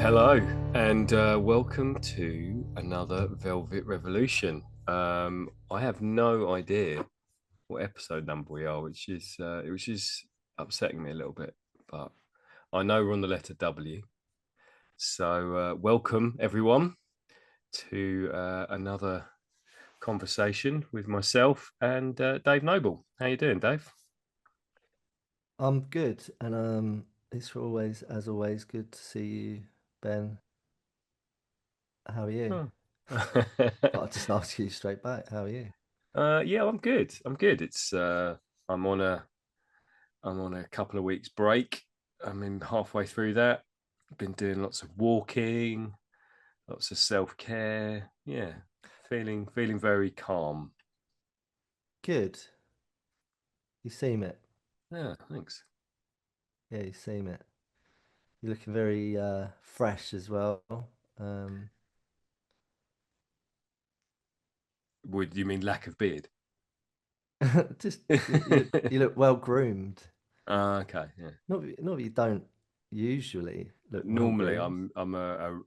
Hello, and welcome to another Velvet Revolution. I have no idea what episode number we are, which is upsetting me a little bit, but I know we're on the letter W. So, welcome everyone to another conversation with myself and Dave Noble. How you doing, Dave? I'm good, and it's always, as always, good to see you, Ben. How are you? Oh. But I'll just ask you straight back. How are you? Yeah, I'm good. I'm good. I'm on a couple of weeks break. I'm in halfway through that. I've been doing lots of walking, lots of self-care. Yeah, feeling very calm. Good. You seem it. Yeah, thanks. Yeah, you seem it. You're looking very fresh as well. Um, Would you mean lack of beard? just you look well groomed. Okay, yeah. Not that you don't usually look well Normally, groomed. I'm a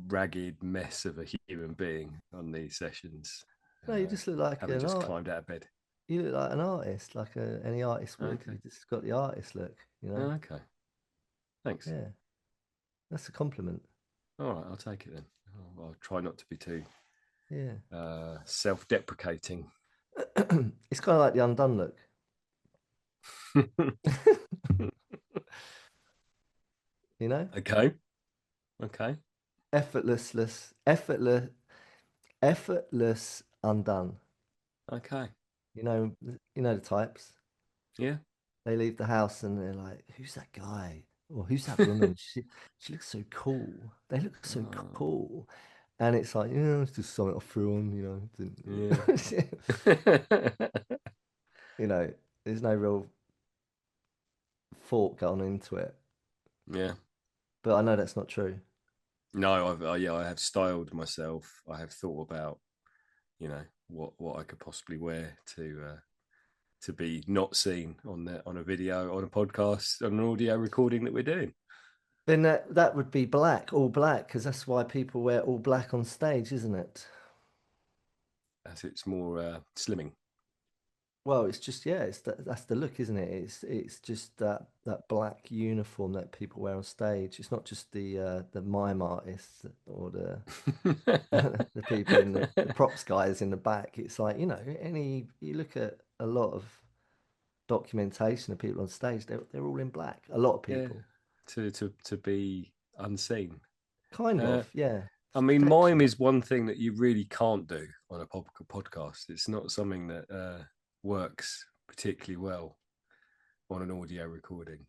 ragged mess of a human being on these sessions. No, you just look like Haven't an just art. climbed out of bed. You look like an artist, like any artist would. Okay, You just got the artist look. okay. Thanks. Yeah, that's a compliment. All right, I'll take it then. I'll try not to be too Yeah. self-deprecating. It's kind of like the undone look. You know, Okay. Okay. effortless, effortless undone. Okay. You know, you know the types. Yeah. They leave the house and they're like, "Who's that guy? Or who's that woman? She looks so cool. They look so Oh, cool." And it's like, it's just something I threw on. yeah. You know, there's no real thought going into it. Yeah. But I know that's not true. No, yeah, I have styled myself. I have thought about, what I could possibly wear to be not seen on a video, on a podcast, on an audio recording that we're doing. Then that would be black, all black, because that's why people wear all black on stage, isn't it? As it's more slimming. Well, it's just that's the look, isn't it? It's just that black uniform that people wear on stage. It's not just the mime artists or the the people in the props guys in the back. It's like, any you look at a lot of documentation of people on stage, they're all in black. A lot of Yeah. people. To be unseen. Kind Uh, of, yeah. I It's mean, mime protection. is one thing that you really can't do on a podcast. It's not something that works particularly well on an audio recording.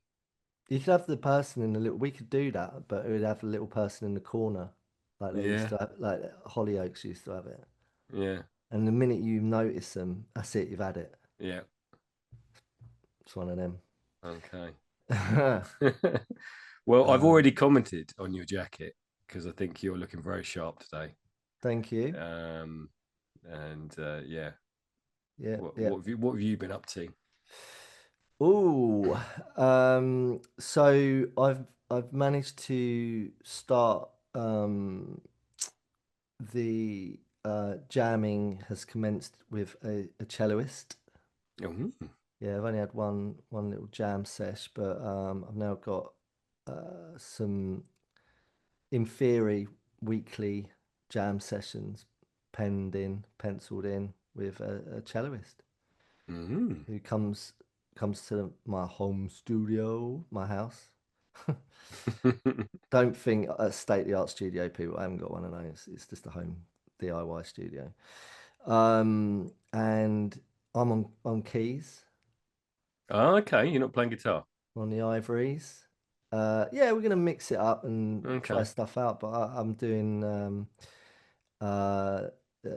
You could have the person in the little. We could do that, but it would have a little person in the corner, like they used Yeah, to have, like Hollyoaks used to have it. yeah, And the minute you notice them, that's it. You've had it. yeah. It's one of them. Okay. Well, I've Um, already commented on your jacket because I think you're looking very sharp today. thank you. Um, and yeah, Yeah, what yeah. what have you been up to? Oh, so I've managed to start. The jamming has commenced with a celloist. Oh, Yeah, I've only had one little jam sesh, but I've now got some in theory weekly jam sessions penned in, penciled in with a celloist mm. who comes to my home studio, my house. Don't think a state-of-the-art studio, people. I haven't got one of those. It's just a home DIY studio. And I'm on keys, Oh, okay, you're not playing guitar. on the ivories. Yeah, we're gonna mix it up and try Okay. stuff out. But I'm doing. Uh, uh,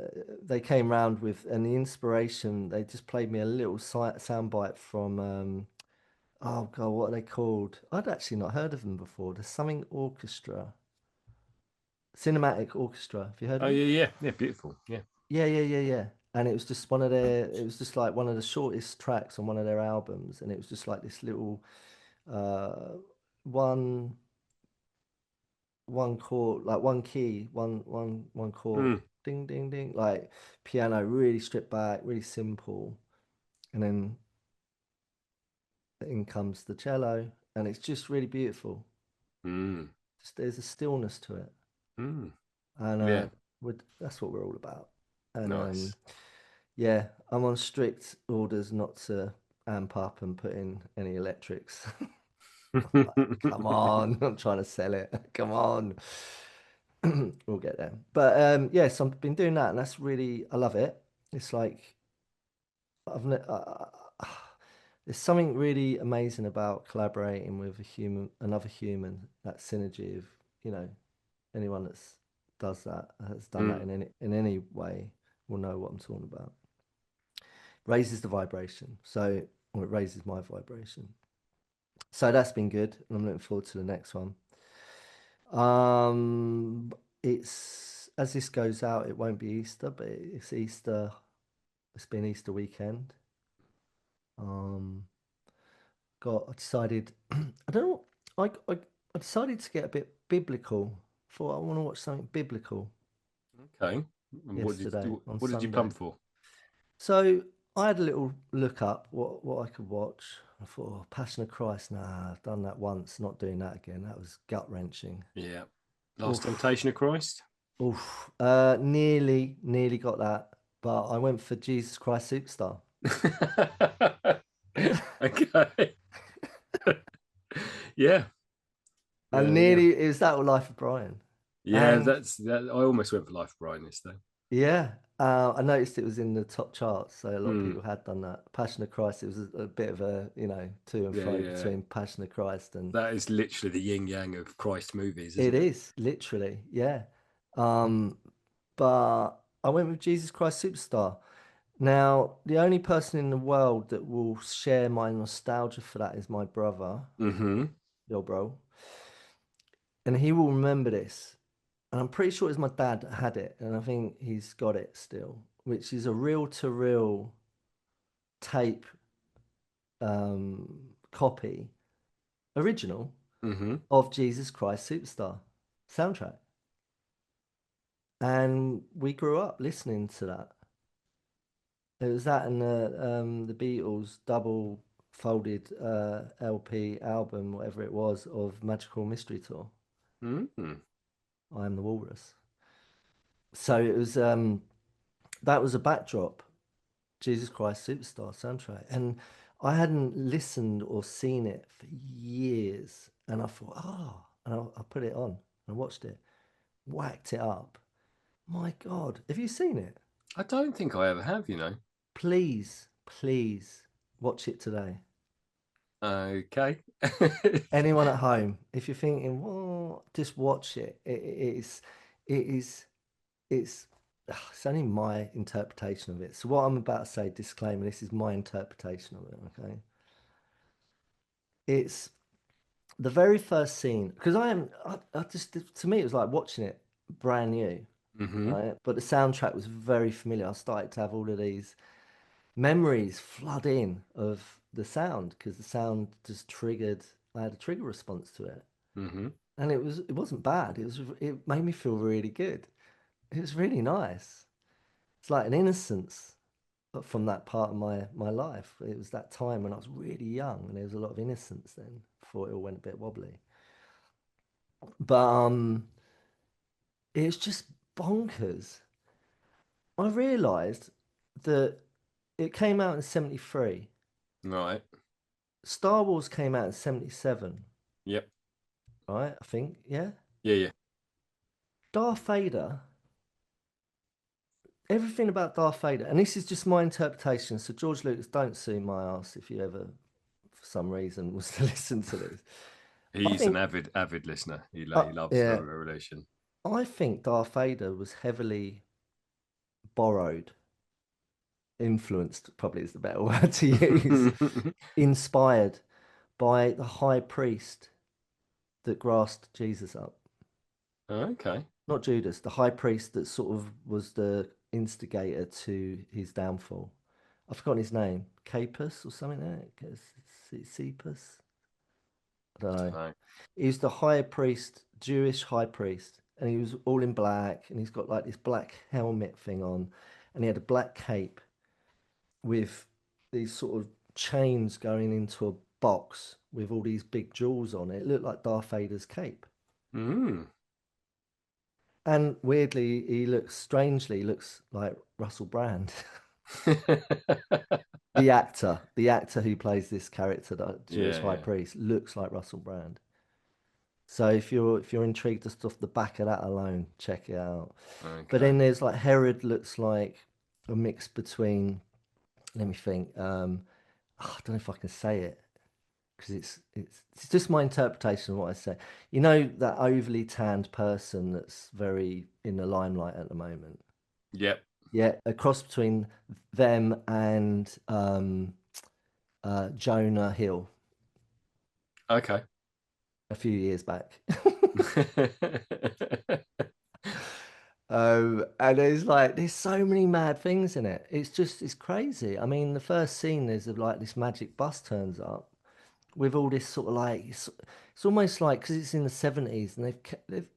they came round with, and the inspiration. They just played me a little soundbite from. Oh God, what are they called? I'd actually not heard of them before. There's something orchestra, cinematic orchestra. Have you heard Oh of them? yeah, yeah, yeah. Beautiful. Yeah. Yeah, yeah, yeah, yeah. And it was just one of their. It was just like one of the shortest tracks on one of their albums, and it was just like this little uh one one chord, like one key, one chord, Mm, ding ding ding, like piano, really stripped back, really simple, and then in comes the cello, and it's just really beautiful. mm, Just, there's a stillness to it, mm. and Yeah, that's what we're all about. And nice. yeah, I'm on strict orders not to amp up and put in any electrics. Like, come on, I'm trying to sell it. Come on. We'll get there. But yes, I've been doing that, and that's really I love it. It's like I've ne there's something really amazing about collaborating with a human, another human. That synergy of you know anyone that's does that has done that Mm, in any way will know what I'm talking about. Raises the vibration, so or it raises my vibration. So that's been good, and I'm looking forward to the next one. Um, it's as this goes out, it won't be Easter, but it's Easter. It's been Easter weekend. Um, I decided. I don't know. I decided to get a bit biblical. Thought I want to watch something biblical okay. And yesterday on what did you Sunday. pump for? So I had a little look up what I could watch. I thought, oh, Passion of Christ. Nah, I've done that once. Not doing that again. That was gut wrenching. Yeah. Last Oof. Temptation of Christ? Oof. Nearly got that, but I went for Jesus Christ Superstar. Okay. Yeah. And Yeah. nearly it was that or Life of Brian. Yeah, And that's that. I almost went for Life of Brian this day. yeah, I noticed it was in the top charts, so a lot of Mm, people had done that. Passion of Christ, it was a bit of a, to and yeah, fro yeah. between Passion of Christ and That is literally the yin yang of Christ movies, it isn't it? is literally, yeah. Um, but I went with Jesus Christ Superstar. Now, the only person in the world that will share my nostalgia for that is my brother, Mm-hmm. your bro, and he will remember this. And I'm pretty sure it's my dad that had it, and I think he's got it still, which is a reel to reel tape copy, original Mm-hmm. of Jesus Christ Superstar soundtrack. And we grew up listening to that. It was that and the Beatles double folded LP album, whatever it was, of Magical Mystery Tour. Mm-hmm. I Am the Walrus. So it was that was a backdrop, Jesus Christ Superstar soundtrack, and I hadn't listened or seen it for years, and I thought, oh, and I put it on and watched it, whacked it up. My God, have you seen it? I don't think I ever have, Please, please watch it today. Okay. Anyone at home, if you're thinking, well, just watch it. It is, it's, it's only my interpretation of it. So what I'm about to say, disclaimer, this is my interpretation of it. Okay, it's the very first scene because I just to me it was like watching it brand new, Mm-hmm. right? But the soundtrack was very familiar. I started to have all of these memories flood in of the sound because the sound just triggered. I had a trigger response to it. Mm-hmm. And it wasn't bad. It made me feel really good. It was really nice. It's like an innocence from that part of my life. It was that time when I was really young and there was a lot of innocence then before it all went a bit wobbly. But it's just bonkers. I realized that it came out in 73. Right. Star Wars came out in 77, Yep. right? I think, yeah. Yeah, yeah. Darth Vader, everything about Darth Vader, and this is just my interpretation. So George Lucas, don't sue my ass if you ever, for some reason, was to listen to this. I He's an think, avid listener. He loves yeah, Revelation. I think Darth Vader was heavily borrowed, influenced, probably is the better word to use, inspired by the high priest that grasped Jesus up. Okay. Not Judas, the high priest that sort of was the instigator to his downfall. I've forgotten his name. Capus or something like that. Cephas. I don't I don't know. know. He was the high priest, Jewish high priest, and he was all in black, and he's got like this black helmet thing on, and he had a black cape with these sort of chains going into a box with all these big jewels on it. It looked like Darth Vader's cape. Mm. And weirdly, he looks like Russell Brand, the actor who plays this character, the Jewish Yeah, high yeah. priest, looks like Russell Brand. So if you're intrigued just off the back of that alone, check it out. But Okay. then there's like Herod looks like a mix between, let me think. I don't know if I can say it because it's just my interpretation of what I say. You know that overly tanned person that's very in the limelight at the moment. Yep. Yeah, a cross between them and Jonah Hill Okay. a few years back. And there's so many mad things in it. It's crazy. I mean, the first scene there's like this magic bus turns up with all this sort of like it's almost like because it's in the 70s and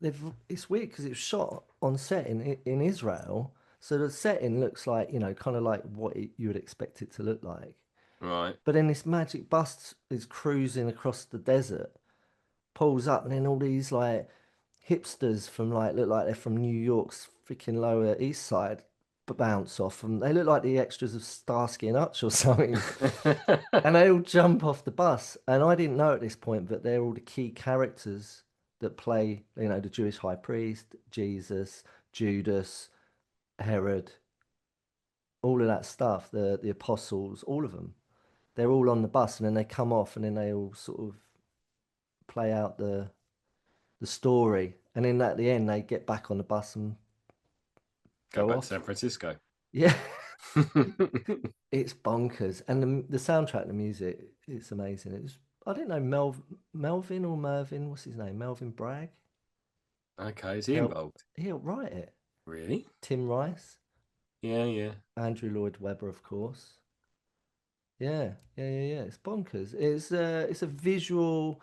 they've it's weird because it was shot on set in Israel, so the setting looks like kind of like what you would expect it to look like. Right. But then this magic bus is cruising across the desert, pulls up, and then all these like hipsters from like look like they're from New York's freaking Lower East Side bounce off, and they look like the extras of Starsky and Hutch or something. And they all jump off the bus, and I didn't know at this point, but they're all the key characters that play, the Jewish high priest, Jesus, Judas, Herod, all of that stuff, the apostles, all of them. They're all on the bus, and then they come off, and then they all sort of play out the story, and then at the end they get back on the bus and Go go back to San off. Francisco. Yeah, it's bonkers, and the soundtrack, the music, it's amazing. It was I didn't know Melvin or Mervin, what's his name? Melvin Bragg Okay. Is he help involved? he helped write it. Really? Tim Rice, Yeah, yeah. Andrew Lloyd Webber, of course. Yeah. It's bonkers. It's a visual,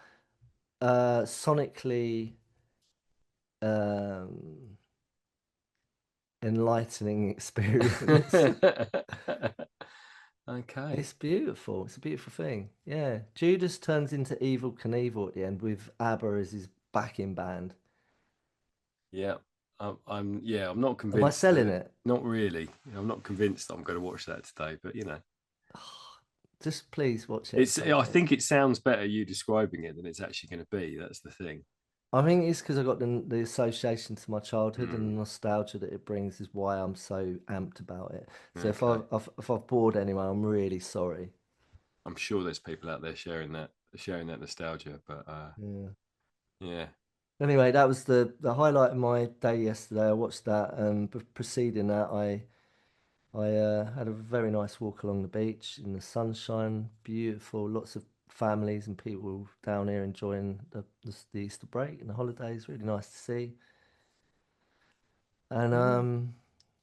sonically um enlightening experience. Okay. It's beautiful. It's a beautiful thing. Yeah. Judas turns into Evil Knievel at the end with ABBA as his backing band. Yeah. I'm not Am I convinced selling that, it? not really. I'm not convinced that I'm going to watch that today, but Just please watch it at it's, some I point. think it sounds better you describing it than it's actually going to be. That's the thing. I think it's because I got the association to my childhood and Hmm. the nostalgia that it brings is why I'm so amped about it. So Okay. if I've bored anyone, I'm really sorry. I'm sure there's people out there sharing that nostalgia, but Yeah. yeah. Anyway, that was the highlight of my day yesterday. I watched that, and preceding that, I had a very nice walk along the beach in the sunshine, beautiful. Lots of families and people down here enjoying the Easter break and the holidays. Really nice to see. And Mm,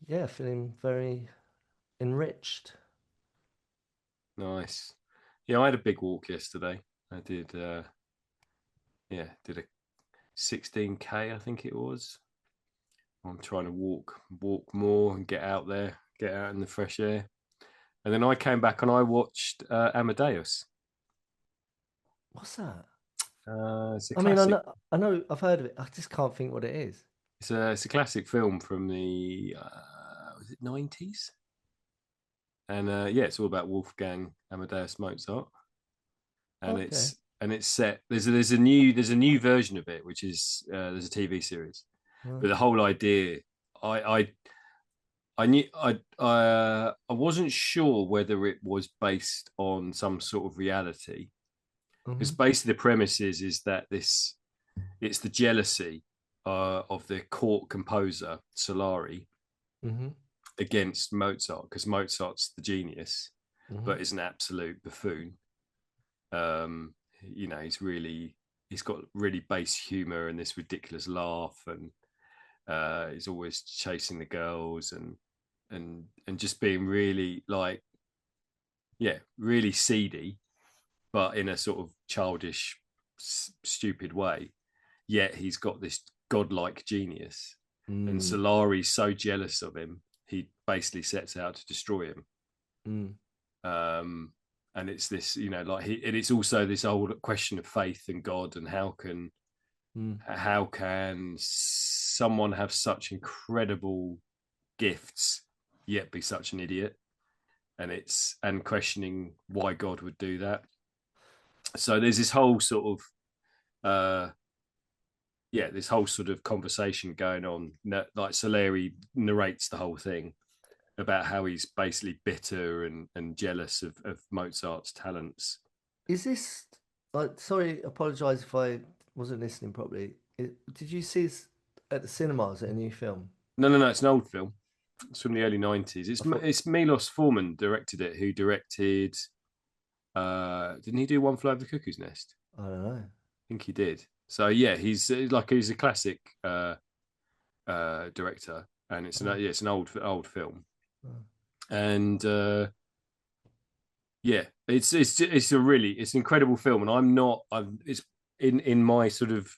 yeah, feeling very enriched. nice. Yeah, I had a big walk yesterday. I did did a 16K, I think it was. I'm trying to walk more and get out there, get out in the fresh air. And then I came back and I watched Amadeus. What's that? It's a I mean, classic. I know, I've heard of it. I just can't think what it is. It's a classic film from the was it 90s? And yeah, it's all about Wolfgang Amadeus Mozart. And Okay. it's set. There's a new version of it, which is there's a TV series. But the Okay. whole idea, I I wasn't sure whether it was based on some sort of reality, because Mm-hmm. basically the premise is that it's the jealousy of the court composer Solari Mm-hmm. against Mozart, because Mozart's the genius Mm-hmm. but is an absolute buffoon. um he's got really base humor and this ridiculous laugh, and he's always chasing the girls and just being really like, yeah, really seedy, but in a sort of childish. stupid way, yet he's got this godlike genius. And Mm, Solari's so jealous of him, he basically sets out to destroy him. mm, Um, and it's this, like and it's also this old question of faith and God, and mm, how can someone have such incredible gifts yet be such an idiot? And questioning why God would do that. So there's this whole sort of this whole sort of conversation going on. Like Salieri narrates the whole thing about how he's basically bitter and jealous of Mozart's talents. Is this? Sorry, apologise if I wasn't listening properly. Did you see this at the cinemas at a new film? No, it's an old film. It's from the early 90s. I It's thought it's Milos Forman directed it, who directed. Didn't he do One Flew Over the Cuckoo's Nest? I don't know. I think he did. So yeah, he's a classic director, and Oh, it's an old film, oh. and yeah, it's an incredible film, and I'm it's in my sort of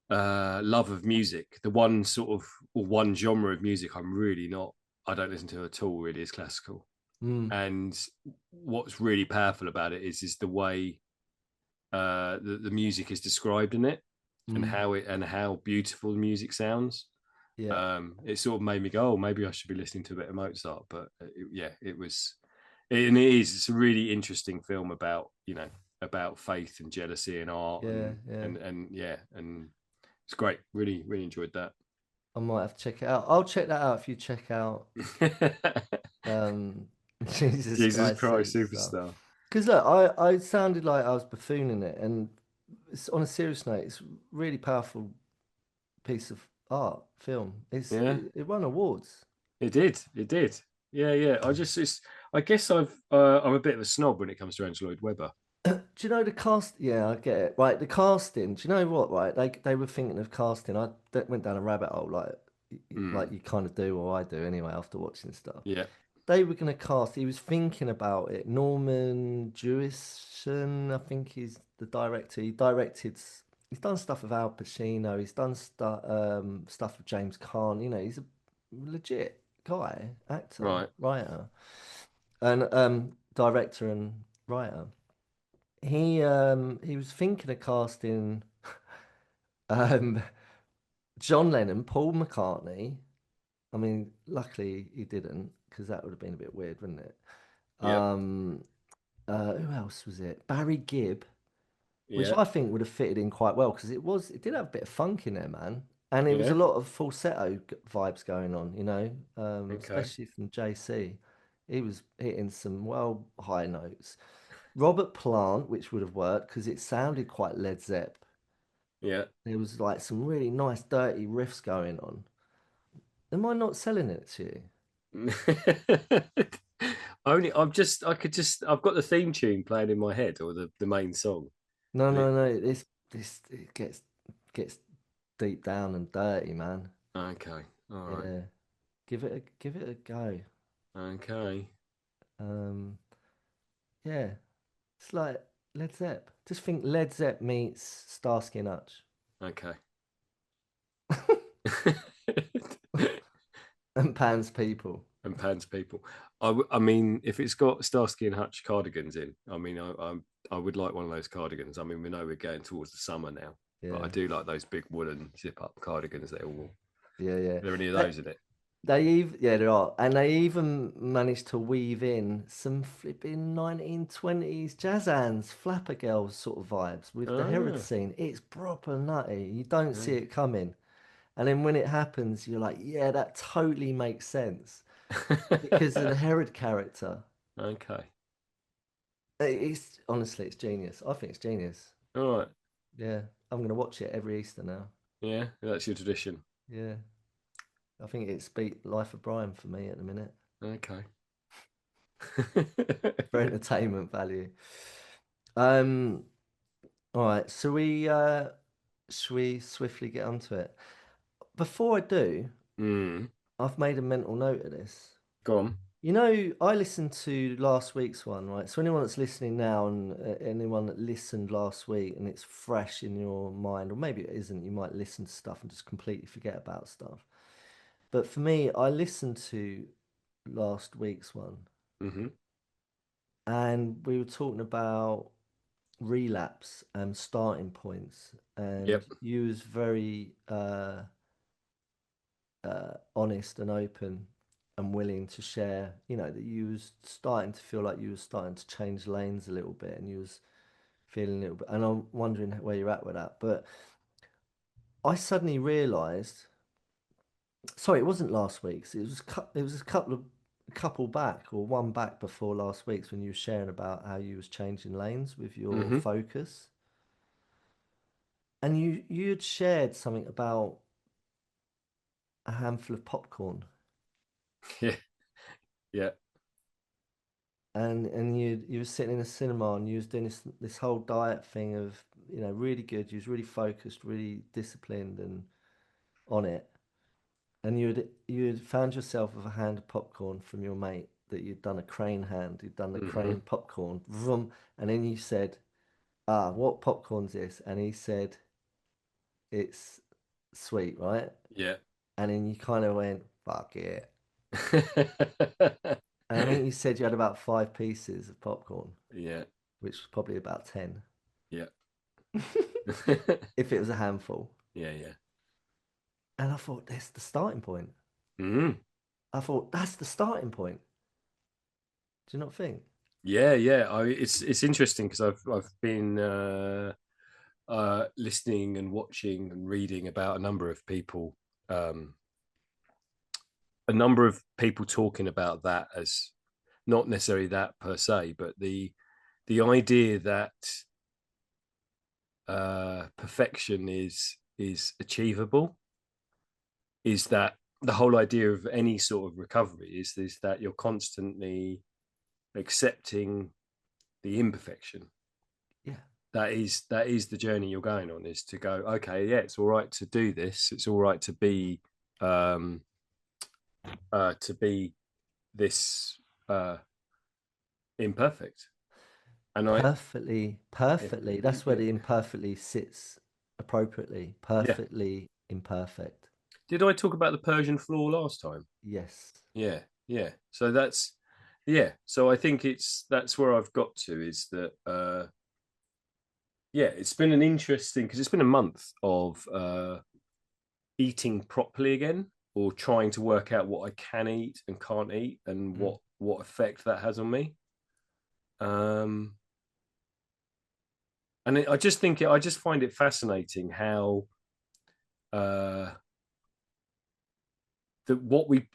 love of music. The one sort of or one genre of music I'm really not I don't listen to at all really is classical. Mm, And what's really powerful about it is the way the music is described in it, and mm, how beautiful the music sounds. yeah, It sort of made me go, oh, maybe I should be listening to a bit of Mozart. But yeah, and it is. It's a really interesting film about about faith and jealousy and art yeah, yeah. and yeah, and it's great. Really, really enjoyed that. I might have to check it out. I'll check that out if you check out um Jesus Jesus Christ Christ, Superstar. superstar. Because look, I sounded like I was buffooning it, and on a serious note, it's a really powerful piece of art film. Yeah, It won awards. it did. It did. Yeah, yeah. I guess I'm a bit of a snob when it comes to Andrew Lloyd Webber. Do you know the cast? Yeah, I get it. Right, the casting. Do you know what? Right, they were thinking of casting. Went down a rabbit hole like Mm, you kind of do, or I do anyway after watching stuff. yeah, They were going to cast. He was thinking about it. Norman Jewison, I think he's the director. He directed. He's done stuff with Al Pacino. He's done stuff with James Caan. You know, he's a legit guy, actor, right. writer, and director and writer. He was thinking of casting um John Lennon, Paul McCartney. I mean, luckily he didn't, because that would have been a bit weird, wouldn't it? Yep. Um, who else was it? Barry Gibb, which Yeah. I think would have fitted in quite well because it did have a bit of funk in there, man, and it was a Yeah. lot of falsetto vibes going on, Okay. especially from JC. He was hitting some well high notes. Robert Plant, which would have worked because it sounded quite Led Zepp. Yeah. There was like some really nice dirty riffs going on. Am I not selling it to you? I've got the theme tune playing in my head, or the main song. No, And no, no. This it gets deep down and dirty, man. okay. All right. Yeah, give it a go. Okay. Um, yeah, it's like Led Zepp. Just think Led Zepp meets Starsky and Hutch Okay. and Pan's People. And Pan's People. I mean, if it's got Starsky and Hutch cardigans in, I mean, I would like one of those cardigans. I mean, we know we're getting towards the summer now, but I Yeah, do like those big woolen zip up cardigans. yeah, yeah. Are there any of They, those in it? yeah, there are, and they even managed to weave in some flipping 1920s jazz hands, flapper girls sort of vibes with the Herod Ah. scene. It's proper nutty. You don't see Yeah. it coming. And then when it happens, you're like, yeah, that totally makes sense because of the Herod character. Okay. It's honestly, it's genius. I think it's genius. All right. Yeah, I'm gonna watch it every Easter now. Yeah, that's your tradition. Yeah, I think it's beat Life of Brian for me at the minute Okay. for entertainment value. Um, all right, so should we swiftly get onto it? Before I do, Mm. I've made a mental note of this. Go on. I listened to last week's one, right? So anyone that's listening now and anyone that listened last week and it's fresh in your mind, or maybe it isn't, you might listen to stuff and just completely forget about stuff. But for me, I listened to last week's one Hmm. and we were talking about relapse and starting points, and Yep. you was very honest and open and willing to share, that you was starting to feel like you was starting to change lanes a little bit and you was feeling a little bit, and I'm wondering where you're at with that. But I suddenly realized, sorry, it wasn't last week's, it was a couple back or one back before last week's when you were sharing about how you was changing lanes with your Hmm. focus. And you had shared something about a handful of popcorn. Yeah. Yeah. And you were sitting in a cinema and you was doing this whole diet thing of, really good. You was really focused, really disciplined and on it. And you had found yourself with a hand of popcorn from your mate that you'd done a crane hand, you'd done the Hmm. crane popcorn, vroom, and then you said, "Ah, what popcorn's this?" And he said, "It's sweet, right?" Yeah. And then you kind of went, "Fuck it." And I think you said you had about 5 pieces of popcorn, Yeah. which was probably about 10, Yeah. if it was a handful. Yeah. Yeah. And I thought, that's the starting point. Mm. I thought, that's the starting point. Do you not think? Yeah. Yeah. It's interesting because I've been listening and watching and reading about um, a number of people talking about that as not necessarily that per se, but the idea that perfection is achievable, is that the whole idea of any sort of recovery is that you're constantly accepting the imperfection. Yeah. That is the journey you're going on, is to go, okay, yeah, it's all right to do this, it's all right um to be this uh imperfect. And I Perfectly, yeah, perfectly. That's where yeah, the imperfectly sits appropriately. yeah. Perfectly imperfect. Did I talk about the Persian floor last time? Yes. Yeah, yeah. So that's yeah. So I think that's where I've got to, is that yeah, it's been an interesting, because it's been a month of eating properly again, or trying to work out what I can eat and can't eat, and Mm. what effect that has on me. Um, and I just find it fascinating how uh, that what we,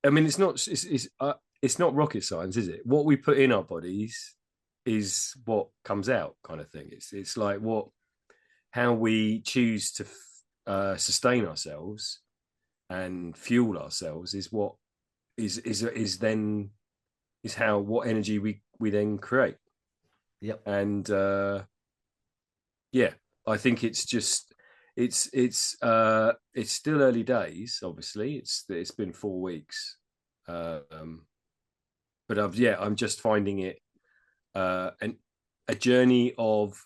I mean, it's not rocket science, is it? What we put in our bodies is what comes out, kind of thing. It's like what how we choose to sustain ourselves and fuel ourselves is what is then is how what energy we then create. Yep. And yeah, I think it's still early days. Obviously, it's been 4 weeks, um, but I'm just finding it an a journey of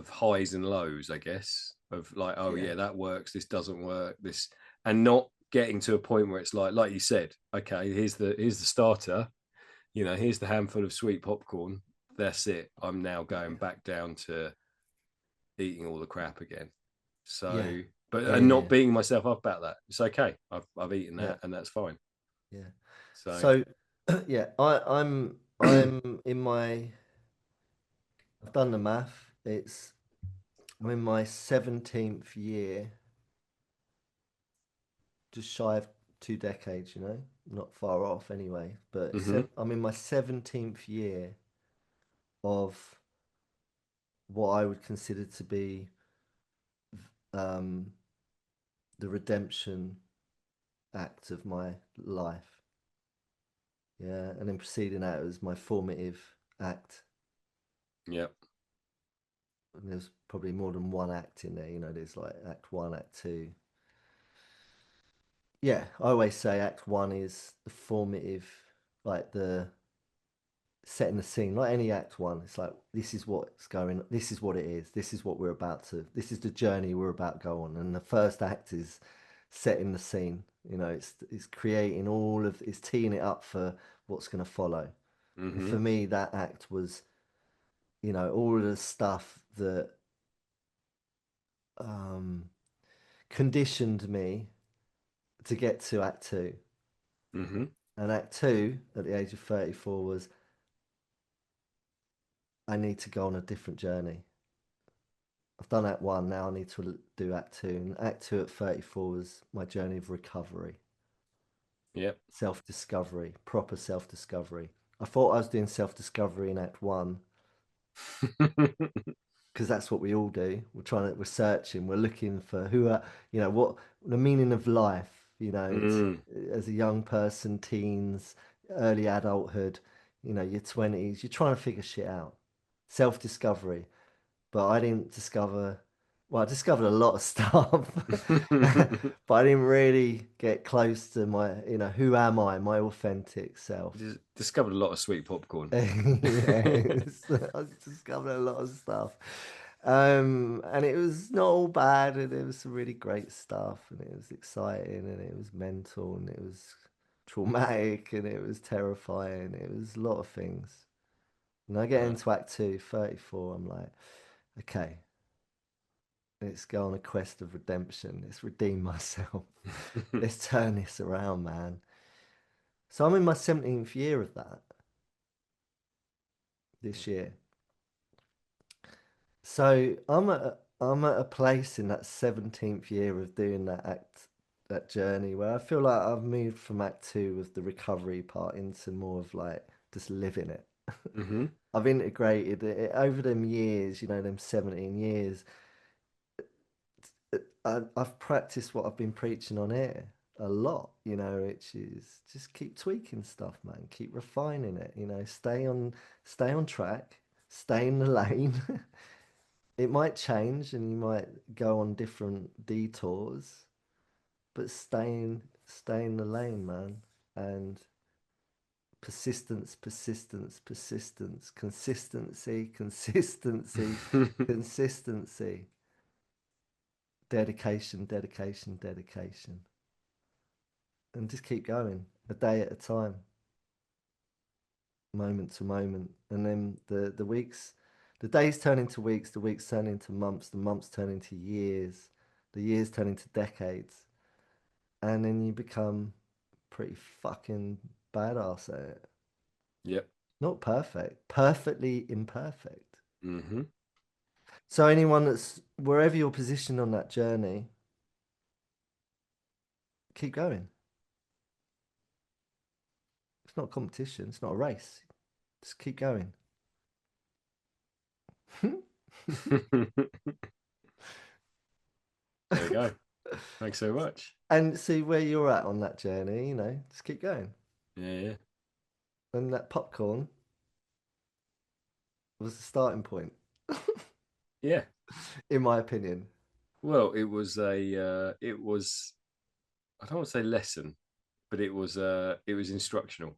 highs and lows, I guess, of like, oh Yeah. yeah, that works, this doesn't work, this, and not getting to a point where it's like you said, okay, here's the starter, here's the handful of sweet popcorn. That's it. I'm now going Yeah. back down to eating all the crap again. Yeah. So, but Yeah. and Yeah. not Yeah. beating myself up about that. It's okay. I've eaten Yeah. that, and that's fine. Yeah. So, So, yeah, I'm in my, I've done the math. I'm in my 17th year, just shy of 2 decades, not far off anyway. But mhm, I'm in my 17th year of what I would consider to be um, the redemption act of my life. Yeah, and then preceding that was my formative act. yeah, And there's probably more than one act in there. There's like act one, act two. yeah, I always say Act One is the formative, like the setting the scene. Like any Act One, it's like this is what's going. This is what it is. This is what we're about to. This is the journey we're about to go on. And the first act is setting the scene. You know, it's creating all of it's teeing it up for what's going to follow. And Mm-hmm. for me, that act was, you know, all of the stuff that um, conditioned me to get to Act Two. Mm-hmm. And Act Two, at the age of 34, was I need to go on a different journey. I've done Act One, now I need to do Act Two. And Act Two at 34 was my journey of recovery, Yep. self discovery, proper self discovery. I thought I was doing self discovery in Act One because that's what we all do. We're searching, we're looking for who are, you know, what the meaning of life, you know, Mm. as a young person, teens, early adulthood, you know, your 20s, you're trying to figure shit out. Self discovery. But I didn't discover, well, I discovered a lot of stuff, but I didn't really get close to my, you know, who am I, my authentic self. Discovered a lot of sweet popcorn. Yes, I discovered a lot of stuff. And it was not all bad, and it was some really great stuff, and it was exciting, and it was mental, and it was traumatic, and it was terrifying. It was a lot of things. And I get Right. into Act Two, 34, I'm like, okay, let's go on a quest of redemption. Let's redeem myself. Let's turn this around, man. So I'm in my 17th year of that this year. So I'm at a place in that 17th year of doing that journey where I feel like I've moved from Act Two with the recovery part into more of like just living it. Mm-hmm. I've integrated it over them years, you know, them 17 years. I've practiced what I've been preaching on here a lot, you know, which is just keep tweaking stuff, man. Keep refining it, you know, stay on track, stay in the lane. It might change and you might go on different detours, but stay in the lane, man. And persistence, persistence, persistence, consistency, consistency, consistency, dedication, dedication, dedication. And just keep going a day at a time, moment to moment. And then the weeks, the days turn into weeks, the weeks turn into months, the months turn into years, the years turn into decades. And then you become pretty fucking badass at it. Yep. Not perfect, perfectly imperfect. Mm-hmm. So anyone that's wherever you're positioned on that journey, keep going. It's not a competition, it's not a race. Just keep going. There you go. Thanks so much. And see where you're at on that journey, you know, just keep going. Yeah, yeah. And that popcorn was the starting point, Yeah. in my opinion. Well, it was I don't want to say lesson, but it was instructional.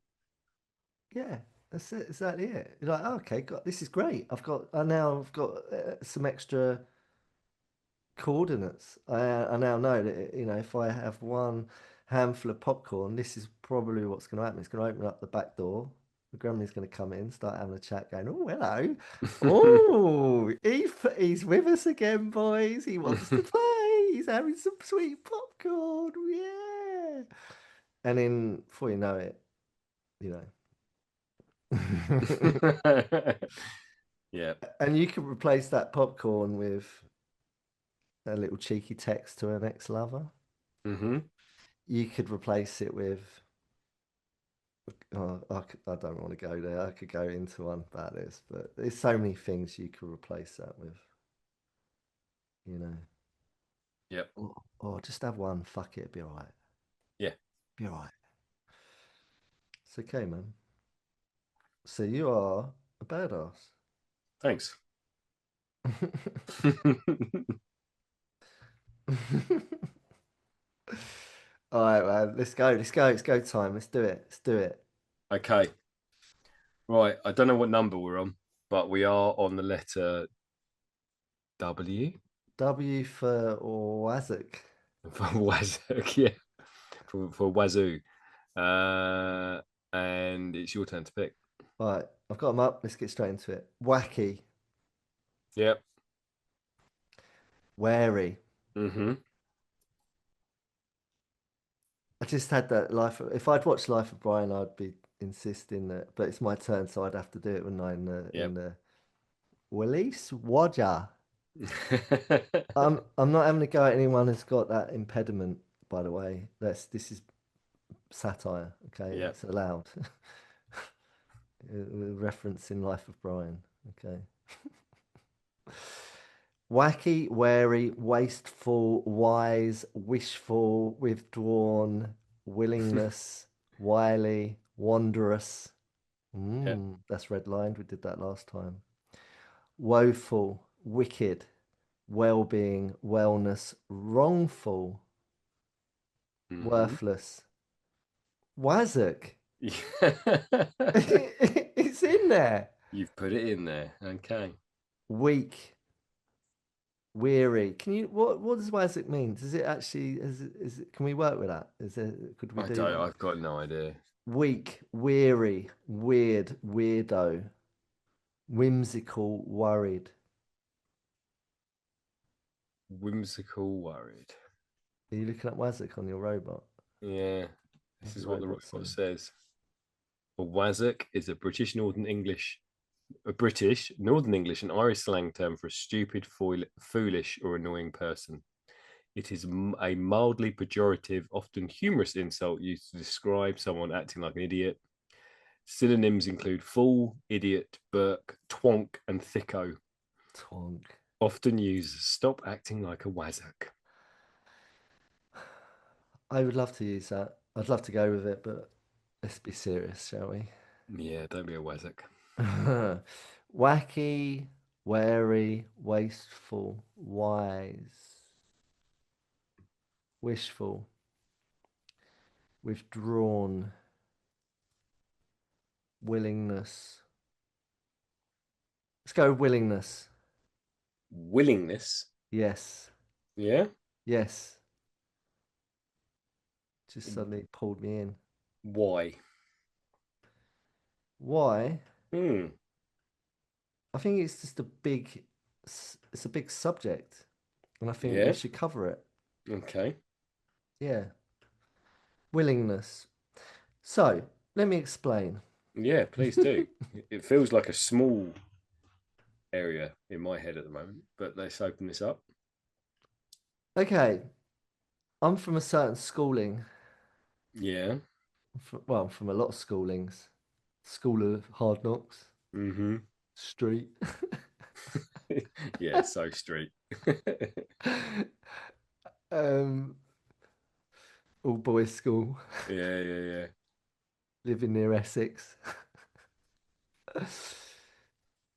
Yeah, that's it, exactly it. You're like, oh, okay, got this is great. I've got some extra coordinates. I now know that, you know, if I have one handful of popcorn, this is probably what's going to happen. It's going to open up the back door. The gremlin's going to come in, start having a chat, going, "Oh, hello. Oh, he's with us again, boys. He wants to play. He's having some sweet popcorn. Yeah." And then before you know it, you know. Yeah. And you could replace that popcorn with a little cheeky text to an ex-lover. Mm-hmm. You could replace it with, oh, I don't want to go there. I could go into one about this, but there's so many things you could replace that with, you know. Yep. Or just have one. Fuck it, be all right. Yeah. Be all right. It's okay, man. So you are a badass. Thanks. All right, man. Let's go. Let's go. It's go time. Let's do it. Let's do it. Okay, right. I don't know what number we're on, but we are on the letter W W for Wazuk. for Wazoo. Yeah, for Wazoo. Uh, and it's your turn to pick. All right, I've got them up. Let's get straight into it. Wacky, Yep. wary. Mm-hmm. I just had that life. If I'd watched Life of Brian, I'd be insisting that. But it's my turn, so I'd have to do it, wouldn't I? In Yep. the Willis Wadja. I'm not having a go at anyone who's got that impediment. By the way, this is satire. Okay, Yep. it's allowed. Reference in Life of Brian. Okay. Wacky, wary, wasteful, wise, wishful, withdrawn, willingness, wily, wondrous. Yep. That's redlined. We did that last time. Woeful, wicked, well-being, wellness, wrongful, Mm-hmm. worthless. Wazzock. Yeah. It's in there. You've put it in there. Okay. Weak, weary. Can you what does Wazzock mean? Does it actually is it, can we work with that? Is there could we I do don't. that? I've got no idea. Weak, weary, weird, weirdo, whimsical, worried. Whimsical, worried. Are you looking at Wazzock on your robot? Yeah. How's This the is what the robot robot saying? says. A wazzock is a British, Northern English, and Irish slang term for a stupid, foolish, or annoying person. It is a mildly pejorative, often humorous insult used to describe someone acting like an idiot. Synonyms include fool, idiot, burk, twonk, and thicko. Twonk. Often used as stop acting like a wazzock. I would love to use that. I'd love to go with it, but let's be serious, shall we? Yeah, don't be a wazzock. Wacky, wary, wasteful, wise, wishful, withdrawn, willingness. Let's go with willingness. Willingness. Yes. Yeah. Yes. Just suddenly pulled me in. Why? Why? Hmm. I think it's just it's a big subject, and I think we Yeah. should cover it. Okay. Yeah. Willingness. So, let me explain. Yeah, please do. It feels like a small area in my head at the moment, but let's open this up. Okay, I'm from a certain schooling, Yeah. well, from a lot of schoolings. School of Hard Knocks, Mm-hmm. Street, Yeah, so street. um, all boys school, Yeah, yeah, yeah. living near Essex,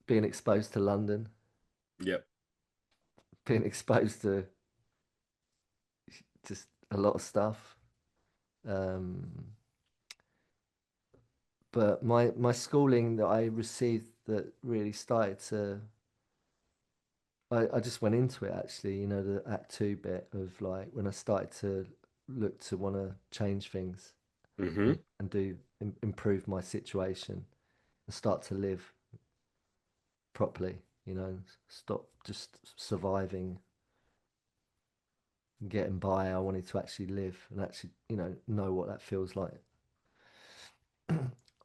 being exposed to London, Yep. being exposed to just a lot of stuff. Um, but my schooling that I received that really started to I just went into it actually, you know, the act two bit of like when I started to look to want to change things Mm-hmm. and improve my situation and start to live properly, you know, stop just surviving and getting by. I wanted to actually live and actually, you know what that feels like.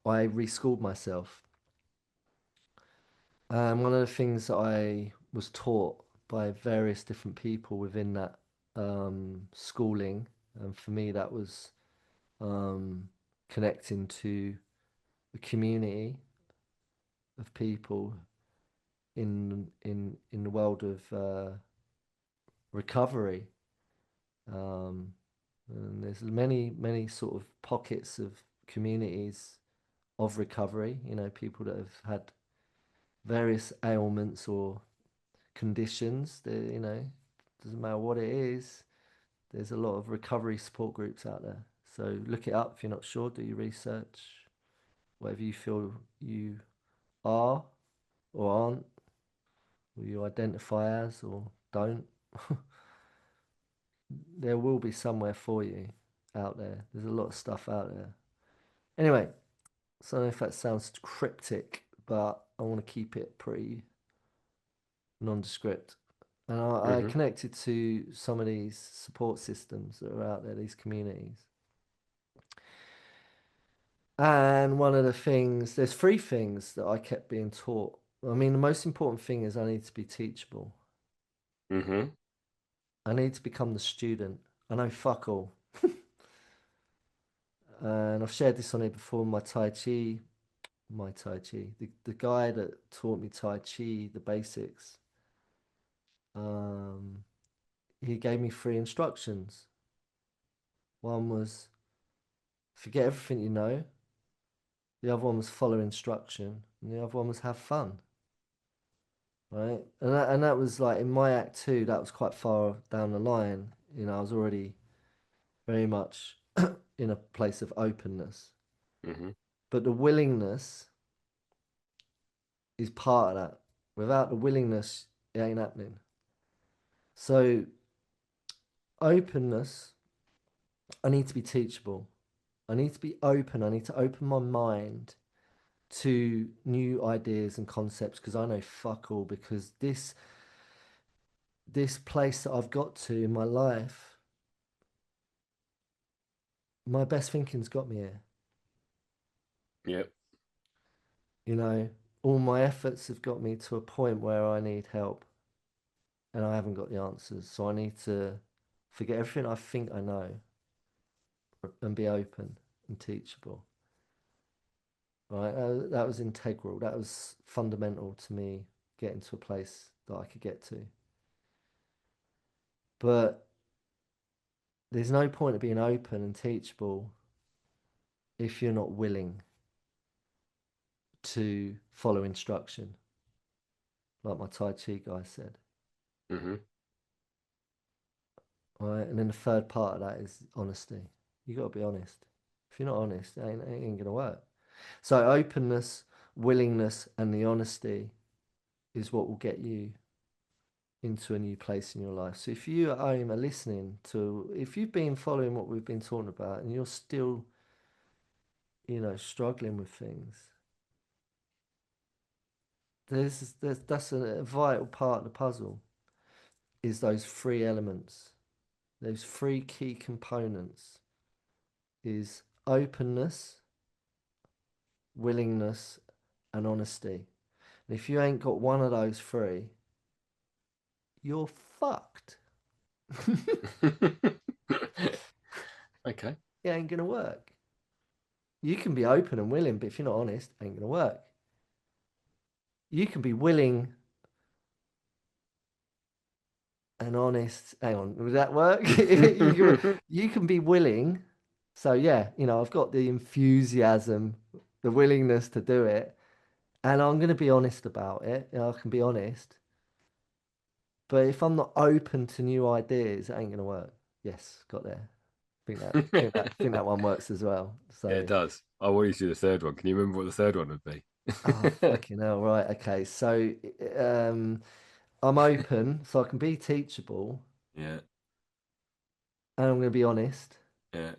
I reschooled myself. And one of the things that I was taught by various different people within that schooling, and for me, that was um, connecting to a community of people in the world of recovery. Um, and there's many sort of pockets of communities of recovery. You know, people that have had various ailments or conditions. That, you know, doesn't matter what it is. There's a lot of recovery support groups out there. So look it up if you're not sure. Do your research. Whatever you feel you are or aren't, or you identify as or don't, there will be somewhere for you out there. There's a lot of stuff out there. Anyway, so I don't know if that sounds cryptic, but I want to keep it pretty nondescript. And I Hmm. connected to some of these support systems that are out there, these communities. And one of the things, there's three things that I kept being taught. I mean, the most important thing is I need to be teachable. Hmm. I need to become the student. I know fuck all. And I've shared this on here before. My Tai Chi, the guy that taught me Tai Chi, the basics, um, he gave me three instructions. One was forget everything you know. The other one was follow instruction. And the other one was have fun. Right. And that was like in my act two, that was quite far down the line. You know, I was already very much in a place of openness. Hmm. But the willingness is part of that. Without the willingness, it ain't happening. So openness, I need to be teachable. I need to be open. I need to open my mind to new ideas and concepts because I know fuck all because this place that I've got to in my life, my best thinking's got me here. Yep. You know, all my efforts have got me to a point where I need help and I haven't got the answers. So I need to forget everything I think I know and be open and teachable. Right? That was integral. That was fundamental to me getting to a place that I could get to. But there's no point of being open and teachable if you're not willing to follow instruction, like my Tai Chi guy said. Hmm. Right? And then the third part of that is honesty. You got to be honest. If you're not honest, it ain't going to work. So openness, willingness, and the honesty is what will get you into a new place in your life. So if you at home are listening to, if you've been following what we've been talking about and you're still, struggling with things, that's a vital part of the puzzle is those three elements, those three key components is openness, willingness, and honesty. And if you ain't got one of those three, you're fucked. Okay. It ain't gonna work. You can be open and willing, but if you're not honest, it ain't gonna work. You can be willing and honest. Hang on, would that work? You can be willing. So yeah, I've got the enthusiasm, the willingness to do it, and I'm gonna be honest about it. I can be honest. But if I'm not open to new ideas, it ain't gonna work. Yes, got there. Think that one works as well. Yeah, it So, does. I want you to do the third one. Can you remember what the third one would be? oh fucking hell, right, okay. So, I'm open, so I can be teachable, Yeah, and I'm gonna be honest. yeah.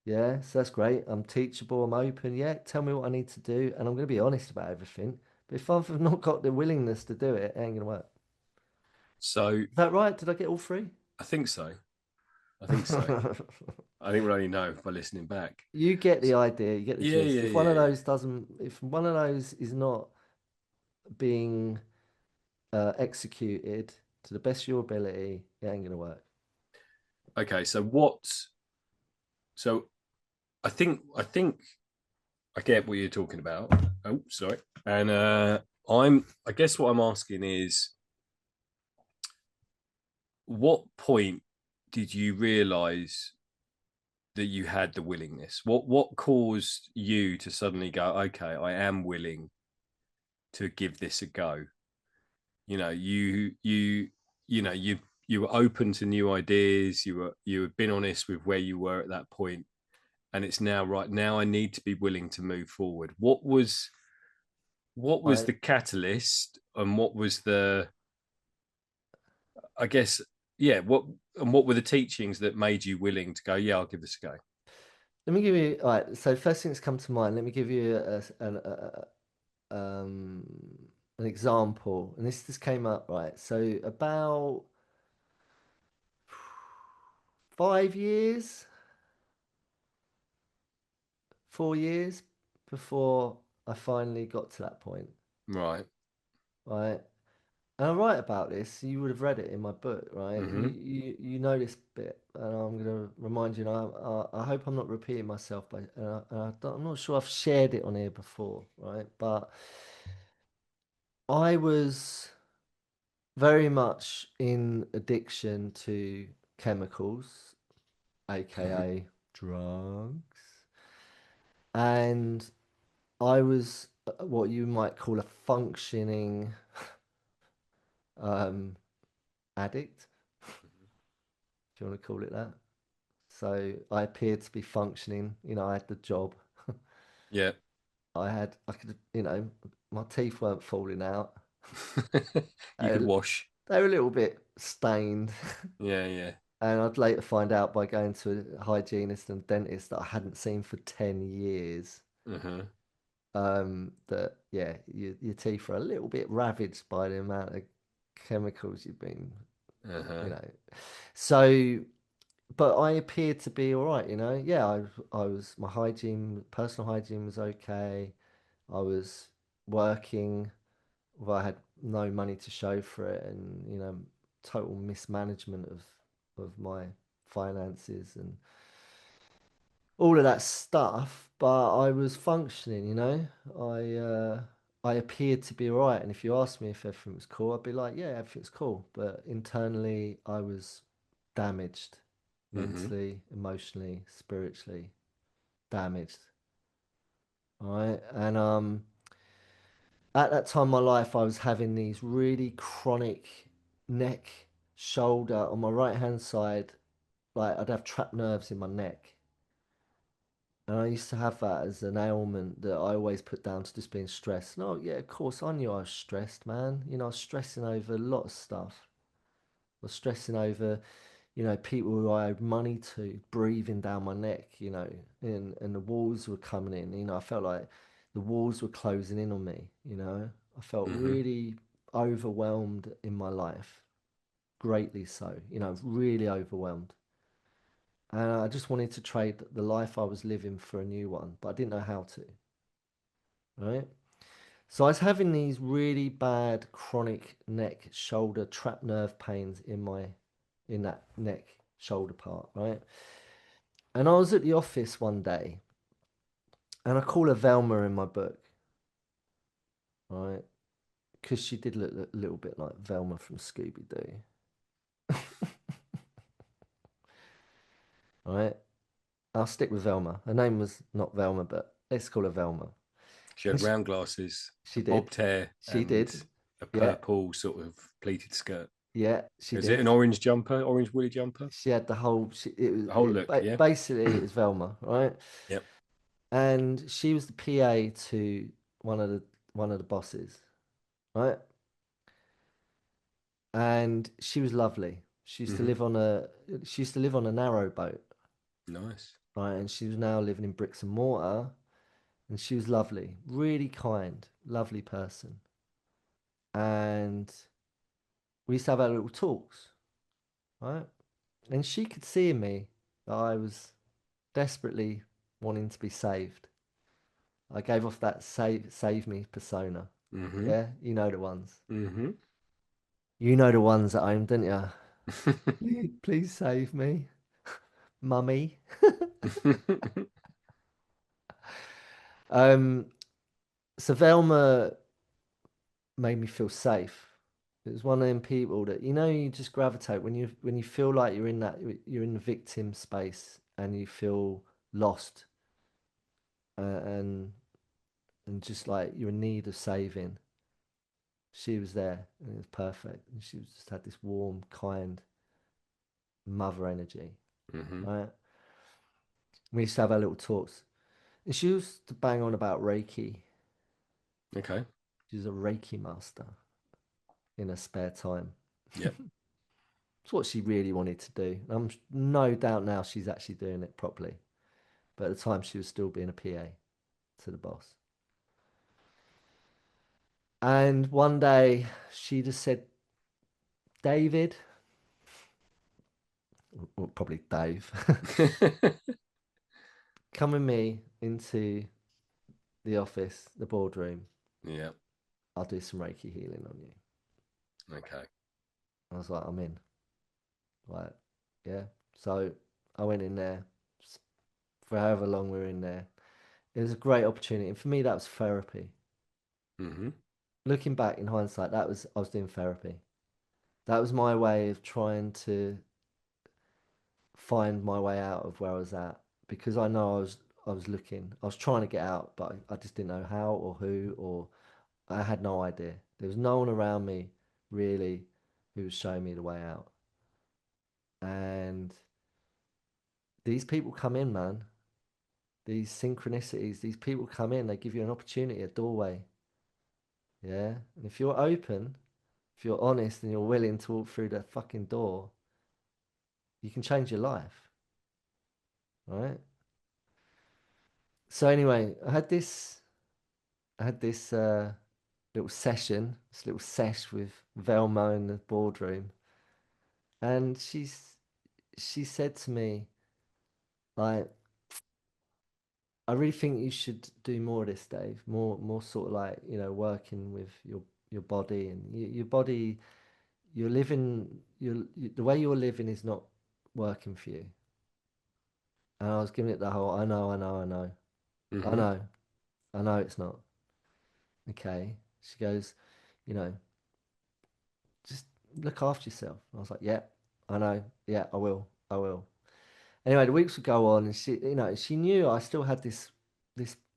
Yeah, so that's great. I'm teachable. I'm open. Yeah, tell me what I need to do, and I'm gonna be honest about everything. But if I've not got the willingness to do it, it ain't gonna work. So Is that right? Did I get all three? I think so. I think so. I think we'll only know by listening back. You get the idea, you get the Yeah, gist. yeah, yeah, yeah. If one of those is not being executed to the best of your ability, it ain't gonna work. Okay, so what? So I think I get what you're talking about. Oh, sorry. And I guess what I'm asking is, what point did you realize that you had the willingness? What caused you to suddenly go, okay, I am willing to give this a go? You know, you you were open to new ideas. You had been honest with where you were at that point, and it's now right now. I need to be willing to move forward. What was I the catalyst, and what was the I guess yeah what were the teachings that made you willing to go? Yeah, I'll give this a go. Let me give you, all right, so first thing that's come to mind, let me give you an example. And this came up, right? So about 5 years, 4 years before I finally got to that point, Right. right? And I write about this. You would have read it in my book, right? You Mm-hmm. you, you know this bit, and I'm going to remind you. And I hope I'm not repeating myself, but I'm not sure I've shared it on here before, right? But I was very much in addiction to chemicals, Mm-hmm. aka drugs, and I was what you might call a functioning um, addict, if you want to call it that. So I appeared to be functioning. I had the job. Yeah. I could, my teeth weren't falling out. You They could were, wash. they were a little bit stained. Yeah, yeah. And I'd later find out by going to a hygienist and dentist that I hadn't seen for 10 years. Uh-huh. That, yeah, your teeth are a little bit ravaged by the amount of chemicals you've been, you Uh-huh. know. So, but I appeared to be all right, you know. Yeah, I was, my hygiene, personal hygiene was okay. I was working, well, I had no money to show for it, and total mismanagement of my finances and all of that stuff. But I was functioning, I appeared to be all right. And if you asked me if everything was cool, I'd be like, yeah, everything's cool. But internally, I was damaged, Mm-hmm. mentally, emotionally, spiritually damaged. All right, and at that time in my life, I was having these really chronic neck, shoulder on my right hand side. Like I'd have trapped nerves in my neck. And I used to have that as an ailment that I always put down to just being stressed. No, yeah, of course, I knew I was stressed, man. I was stressing over a lot of stuff. I was stressing over, people who I owed money to breathing down my neck, and the walls were coming in. I felt like the walls were closing in on me. I felt Mm-hmm. really overwhelmed in my life, greatly so, really overwhelmed. And I just wanted to trade the life I was living for a new one, but I didn't know how to, right? So I was having these really bad chronic neck, shoulder, trapped nerve pains in that neck, shoulder part, right? And I was at the office one day, and I call her Velma in my book, right? Because she did look a little bit like Velma from Scooby Doo, right? I'll stick with Velma. Her name was not Velma, but let's call her Velma. She And had round glasses, a she did. bobbed hair, She and did. a Yeah. purple sort of pleated skirt. Yeah, she Is it did. an orange jumper, orange woolly jumper? She had the whole. The whole look, yeah. Basically it was Velma, right? Yep. And she was the PA to one of the one of the bosses, right? And she was lovely. Mm-hmm. She used to live on a narrow boat, Nice. right? And she was now living in bricks and mortar, and she was lovely, really kind, lovely person. And we used to have our little talks, right? And she could see in me that I was desperately wanting to be saved. I gave off that save me persona. Mm-hmm. Yeah, you know the ones. Mm-hmm. You know the ones at home, don't you? Please save me, mummy. Um, so Velma made me feel safe. It was one of them people that you just gravitate when you feel like you're in the victim space and you feel lost, and just like you're in need of saving. She was there and it was perfect. And she was just had this warm, kind. mother energy, Hmm. right? We used to have our little talks. And she used to bang on about Reiki. Okay. She's a Reiki master in her spare time. Yep. It's what she really wanted to do. I'm no doubt now she's actually doing it properly. But at the time, she was still being a PA to the boss. And one day, she just said, David, or probably Dave, come with me into the office, the boardroom. Yeah. I'll do some Reiki healing on you. Okay. I was like, I'm in. Like, yeah. So I went in there for however long we were in there. It was a great opportunity. And for me, that was therapy. Hmm. Looking back in hindsight, I was doing therapy. That was my way of trying to find my way out of where I was at because I know I was looking. I was trying to get out, but I just didn't know how or who or I had no idea. There was no one around me really who was showing me the way out. And these people come in, man. These synchronicities, these people come in, they give you an opportunity, a doorway. Yeah. And if you're open, if you're honest and you're willing to walk through that fucking door, you can change your life. Right. So anyway, I had this little session, this little sesh with Velma in the boardroom, and she said to me, like, I really think you should do more of this, Dave. More sort of like, working with your body and your body. You're living, the way you're living is not working for you. And I was giving it the whole, I know, I know, I know, I Hmm. know, I know it's not. Okay. She goes, you know, just look after yourself. I was like, yeah, I know. Yeah, I will. I will. Anyway, the weeks would go on, and she knew I still had this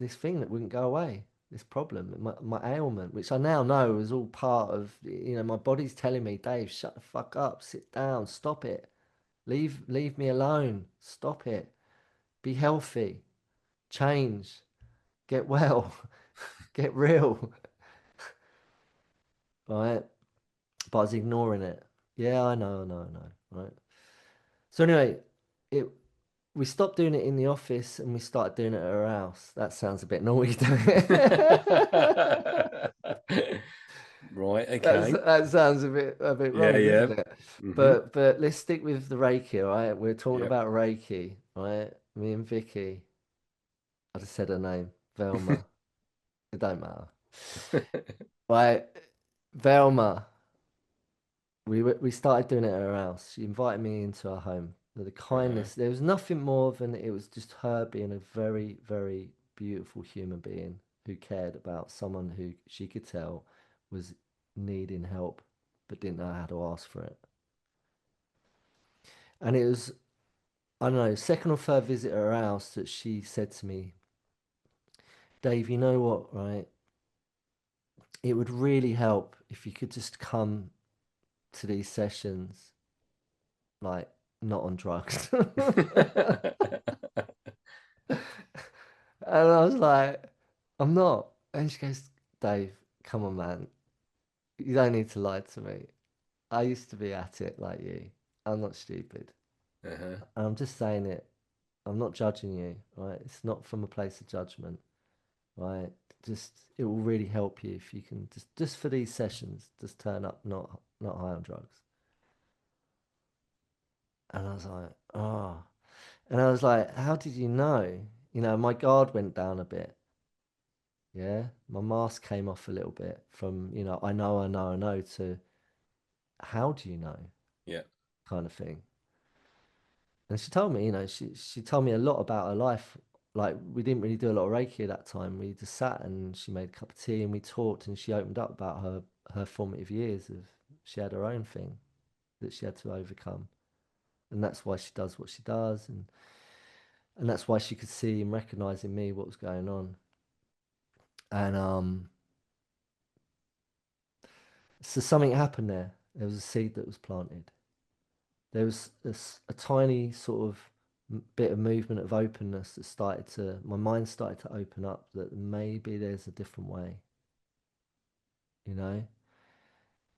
thing that wouldn't go away. This problem, my ailment, which I now know is all part of, my body's telling me, Dave, shut the fuck up, sit down, stop it, leave me alone, stop it, be healthy, change, get well, get real, right? But I was ignoring it. Yeah, I know, right? So anyway, it we stopped doing it in the office and we started doing it at our house. That sounds a bit naughty, doesn't it? Right. Okay. That sounds a bit Yeah. wrong, Yeah. doesn't it? Hmm. But let's stick with the Reiki, all right? We're talking Yep. about Reiki, right? Me and Vicky. I just said her name, Velma. It don't matter. Right, Velma. We started doing it at her house. She invited me into her home. The Uh-huh. kindness, there was nothing more than it was just her being a very, very beautiful human being who cared about someone who she could tell was needing help but didn't know how to ask for it. And it was, I don't know, second or third visit at her house that she said to me, Dave, you know what, right? It would really help if you could just come to these sessions, like, not on drugs. And I was like, I'm not. And she goes, Dave, come on, man. You don't need to lie to me. I used to be at it like you. I'm not stupid. Uh-huh. And I'm just saying it. I'm not judging you, right? It's not from a place of judgment, right? Just it will really help you if you can just for these sessions, just turn up not high on drugs. And I was like, oh. And I was like, how did you know? My guard went down a bit. Yeah, my mask came off a little bit from, I know to how do you know Yeah. kind of thing. And she told me, she told me a lot about her life. Like we didn't really do a lot of Reiki at that time. We just sat and she made a cup of tea and we talked and she opened up about her formative years of she had her own thing that she had to overcome. And that's why she does what she does and that's why she could see and recognize in me what was going on. And so something happened there. There was a seed that was planted. there was a tiny sort of bit of movement of openness that started to, my mind started to open up that maybe there's a different way, you know?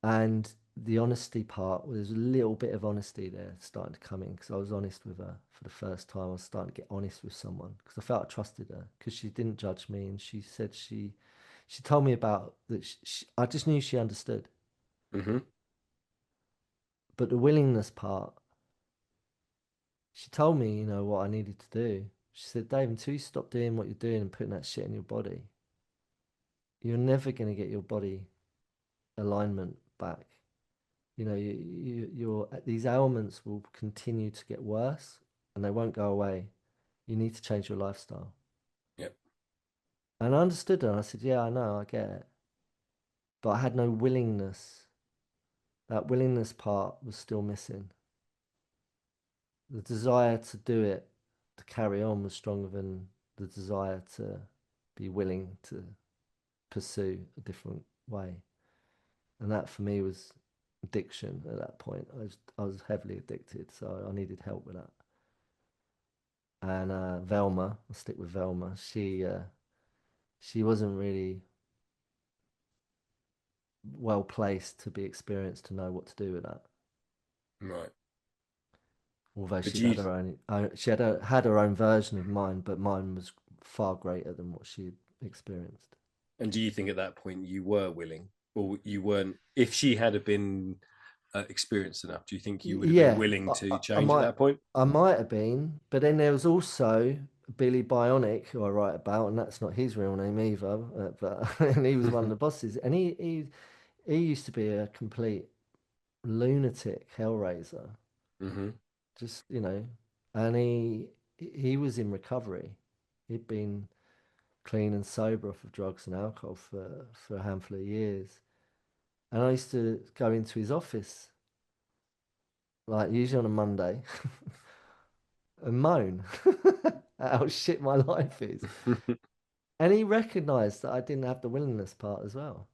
And the honesty part, well, there's a little bit of honesty there starting to come in because I was honest with her for the first time. I was starting to get honest with someone because I felt I trusted her because she didn't judge me and she said she told me about that. I just knew she understood, Hmm. but the willingness part, she told me, what I needed to do. She said, Dave, until you stop doing what you're doing and putting that shit in your body, you're never going to get your body alignment back. Your these ailments will continue to get worse and they won't go away. You need to change your lifestyle. Yep. And I understood her. And I said, yeah, I know, I get it. But I had no willingness. That willingness part was still missing. The desire to do it, to carry on, was stronger than the desire to be willing to pursue a different way. And that for me was addiction at that point. I was heavily addicted, so I needed help with that. And Velma, I'll stick with Velma. She wasn't really well placed to be experienced to know what to do with that. Right. Although But she'd do you had her own, she had her own version of mine, but mine was far greater than what she'd experienced. and do you think at that point you were willing, or you weren't? If she had been experienced enough, do you think you would have been Yeah, willing I, to I, I change at might that point? I might have been, but then there was also Billy Bionic, who I write about, and that's not his real name either. But and he was one of the bosses, and he used to be a complete lunatic hellraiser. Hmm. Just, and he was in recovery. He'd been clean and sober off of drugs and alcohol for a handful of years. And I used to go into his office, like usually on a Monday, and moan how shit my life is. And he recognized that I didn't have the willingness part as well.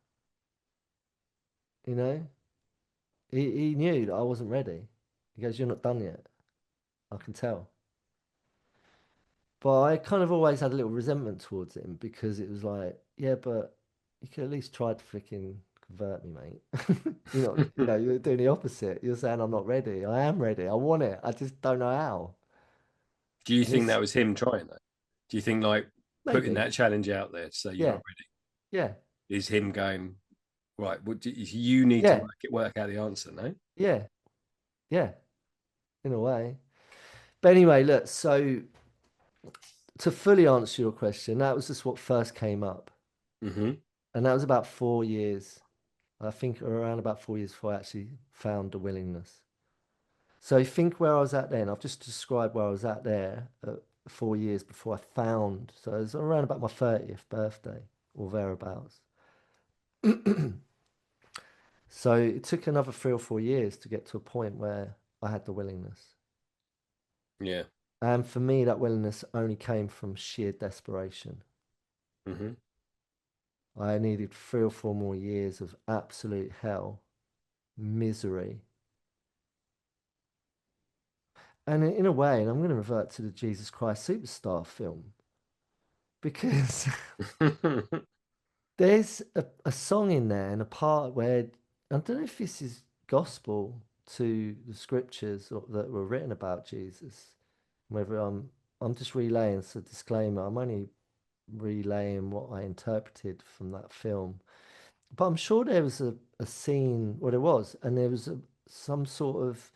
You know, he knew that I wasn't ready. He goes, "You're not done yet. I can tell." But I kind of always had a little resentment towards him because it was like, yeah, but you could at least try to freaking convert me, mate. You're doing the opposite. You're saying I'm not ready. I am ready. I want it. I just don't know how. Do you And think it's that was him trying that? Do you think like putting maybe, that challenge out there to say you're yeah, not ready yeah, is him going, right? You need to yeah, work out the answer, no? yeah, yeah, in a way. But anyway, look, so to fully answer your question, that was just what first came up. Hmm. And that was about 4 years. I think around about 4 years before I actually found the willingness. So think where I was at then. I've just described where I was at there 4 years before I found. So it was around about my 30th birthday or thereabouts. So it took another 3 or 4 years to get to a point where I had the willingness. Yeah. And for me, that willingness only came from sheer desperation. Hmm. I needed 3 or 4 more years of absolute hell, misery. And in a way, and I'm going to revert to the Jesus Christ Superstar film because there's a song in there and a part where I don't know if this is gospel to the scriptures that were written about Jesus. Whether I'm just relaying, it's a disclaimer. I'm only relaying what I interpreted from that film. But I'm sure there was a scene, well, there was, and there was some sort of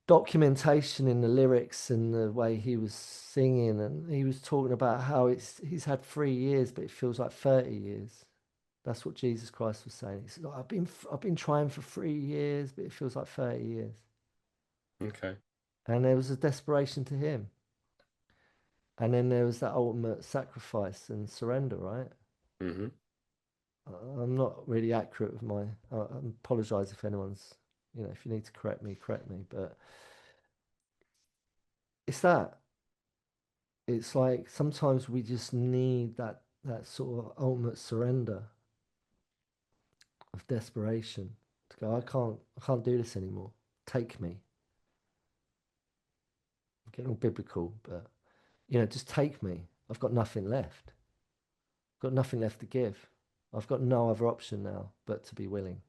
documentation in the lyrics and the way he was singing, and he was talking about how he's had 3 years, but it feels like 30 years. That's what Jesus Christ was saying. He said, "Oh, I've been trying for 3 years, but it feels like 30 years." Okay. And there was a desperation to him. And then there was that ultimate sacrifice and surrender, right? Hmm. I'm not really accurate with my. I apologize if anyone's, if you need to correct me, correct me. But it's that. It's like sometimes we just need that sort of ultimate surrender of desperation to go. I can't do this anymore. Take me. getting all biblical, but just take me. I've got nothing left. Got nothing left to give. I've got no other option now but to be willing.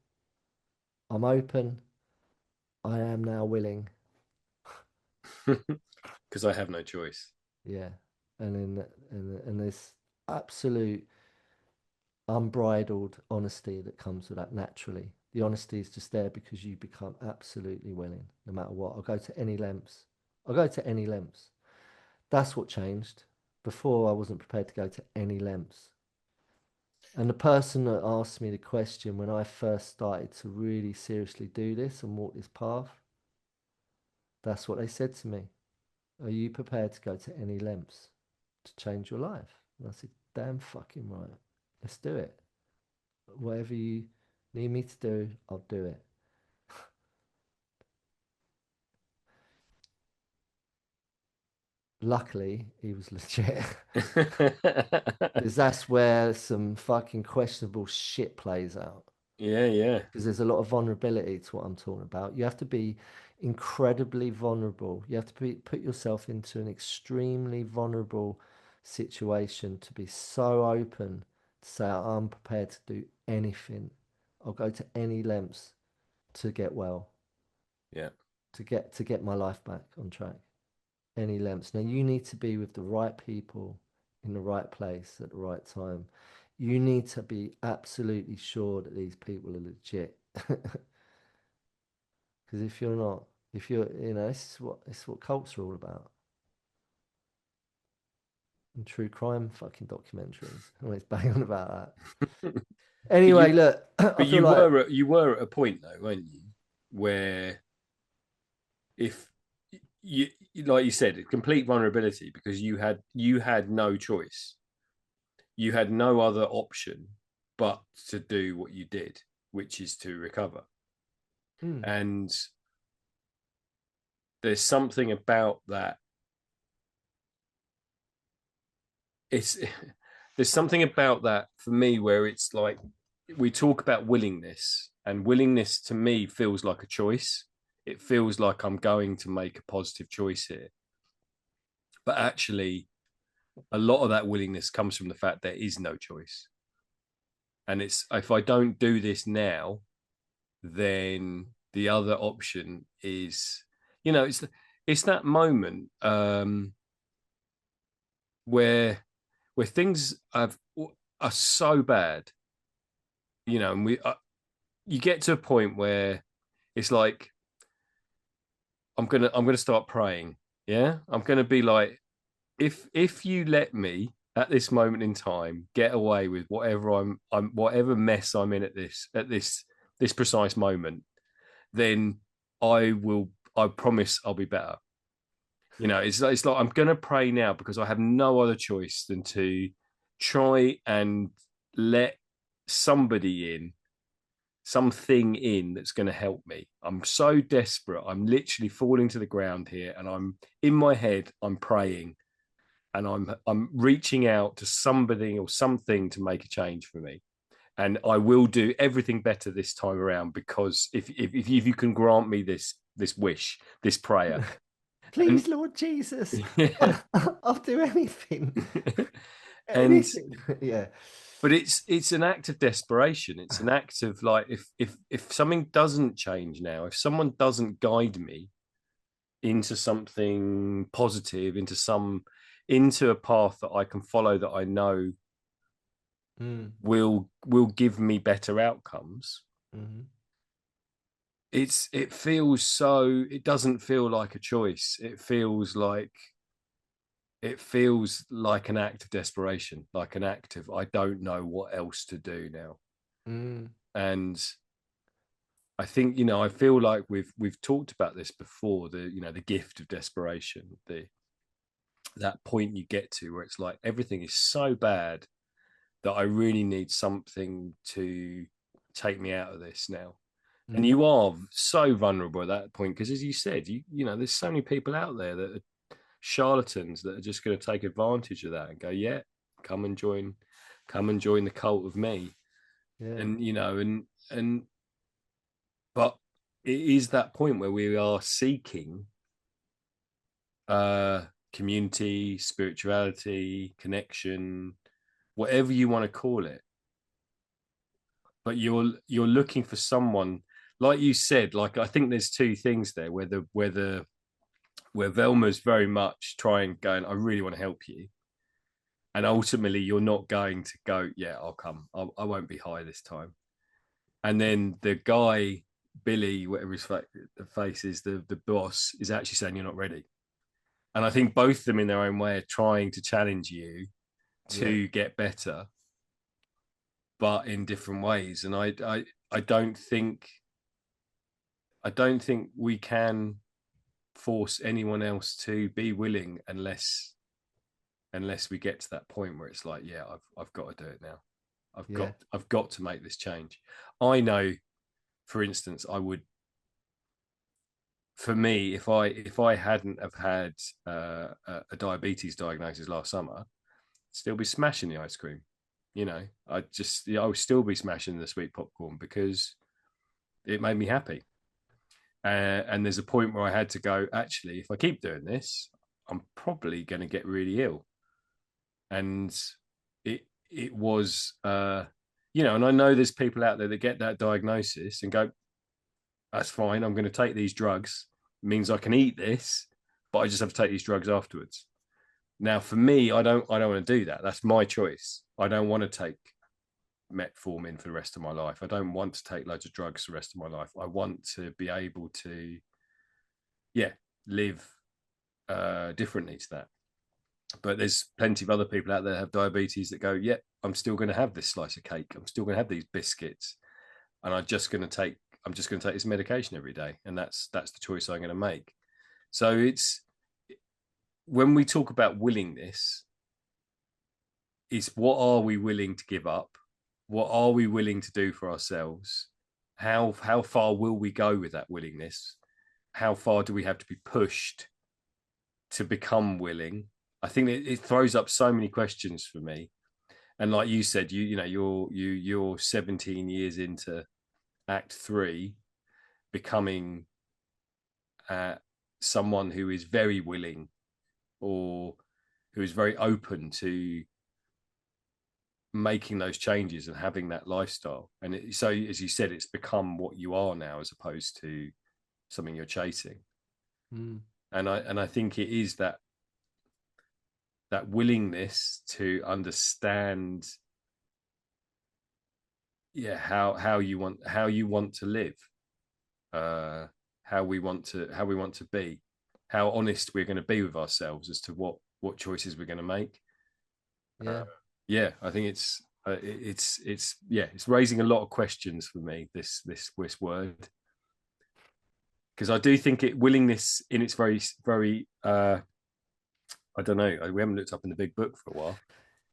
I'm open. I am now willing. Because I have no choice. Yeah. And there's absolute unbridled honesty that comes with that naturally. The honesty is just there because you become absolutely willing, no matter what. I'll go to any lengths. I'll go to any lengths. That's what changed. Before, I wasn't prepared to go to any lengths. And the person that asked me the question when I first started to really seriously do this and walk this path, that's what they said to me. Are you prepared to go to any lengths to change your life? And I said, damn fucking right. Let's do it. Whatever you need me to do, I'll do it. Luckily, he was legit. Because that's where some fucking questionable shit plays out. Yeah, yeah, Because there's a lot of vulnerability to what I'm talking about. You have to be incredibly vulnerable. You have to put yourself into an extremely vulnerable situation to be so open to say, I'm prepared to do anything. I'll go to any lengths to get well, yeah, to get my life back on track. Any lengths. Now you need to be with the right people in the right place at the right time. You need to be absolutely sure that these people are legit. Because if you're not, if you're, this is what cults are all about. And true crime fucking documentaries. I'm always bang on about that. but Anyway, you, look, I but feel like, you were at a point though, weren't you, where if you, like you said, complete vulnerability because you had no choice, you had no other option but to do what you did, which is to recover. mm, And there's something about that. It's there's something about that for me where it's like we talk about willingness, and willingness to me feels like a choice. It feels like I'm going to make a positive choice here. But actually, a lot of that willingness comes from the fact there is no choice. And it's if I don't do this now, then the other option is, it's that moment where things are so bad, and you get to a point where it's like I'm gonna start praying. Yeah, I'm gonna be like, if you let me at this moment in time get away with whatever I'm whatever mess I'm in at this precise moment, then I promise I'll be better. It's like I'm gonna pray now because I have no other choice than to try and let somebody in, something in that's going to help me. I'm so desperate. I'm literally falling to the ground here, and I'm in my head. I'm praying, and I'm reaching out to somebody or something to make a change for me. And I will do everything better this time around because if you can grant me this wish, this prayer, and please, Lord Jesus, yeah, I'll do anything. and Anything. Yeah. but it's an act of desperation. It's an act of like if something doesn't change now, if someone doesn't guide me into something positive, into a path that I can follow that I know Mm, will give me better outcomes. hmm It doesn't feel like a choice. It feels like an act of desperation, like an act of I don't know what else to do now. mm, And I think, I feel like we've talked about this before, the gift of desperation, that point you get to where it's like everything is so bad that I really need something to take me out of this now. And mm. you are so vulnerable at that point because, as you said, there's so many people out there that are charlatans that are just going to take advantage of that and go, yeah, come and join, come and join the cult of me. Yeah. And and but it is that point where we are seeking uh, community, spirituality, connection, whatever you want to call it. But you're looking for someone, like you said. Like I think there's two things there, where Velma's very much trying, going, I really want to help you, and ultimately you're not going to go, yeah, I'll come. I won't be high this time. And then the guy, Billy, whatever the face is, the boss, is actually saying you're not ready. And I think both of them, in their own way, are trying to challenge you Yeah, to get better, but in different ways. And I don't think we can force anyone else to be willing unless we get to that point where it's like, yeah, I've got to do it now. yeah, I've got to make this change. I know, for instance, I would, for me, if I hadn't have had a diabetes diagnosis last summer, I'd still be smashing the ice cream. I would still be smashing the sweet popcorn because it made me happy. And there's a point where I had to go, actually, if I keep doing this, I'm probably going to get really ill. And it was, and I know there's people out there that get that diagnosis and go, that's fine. I'm going to take these drugs. It means I can eat this, but I just have to take these drugs afterwards. Now, for me, I don't want to do that. That's my choice. I don't want to take metformin for the rest of my life. I don't want to take loads of drugs for the rest of my life. I want to be able to, yeah, live differently to that. But there's plenty of other people out there that have diabetes that go, yeah, I'm still going to have this slice of cake. I'm still going to have these biscuits, and I'm just going to take this medication every day, and that's the choice I'm going to make. So it's, when we talk about willingness, is what are we willing to give up? What are we willing to do for ourselves? How far will we go with that willingness? How far do we have to be pushed to become willing? I think it throws up so many questions for me. And like you said, you're 17 years into Act Three, becoming uh, someone who is very willing, or who is very open to making those changes and having that lifestyle. And so, as you said, it's become what you are now, as opposed to something you're chasing. mm, And I think it is that willingness to understand, yeah, how you want to live, uh how we want to be, how honest we're going to be with ourselves as to what choices we're going to make. uh, yeah. yeah, I think it's yeah, it's raising a lot of questions for me, this word, because I do think willingness in its very very I don't know, we haven't looked up in the big book for a while.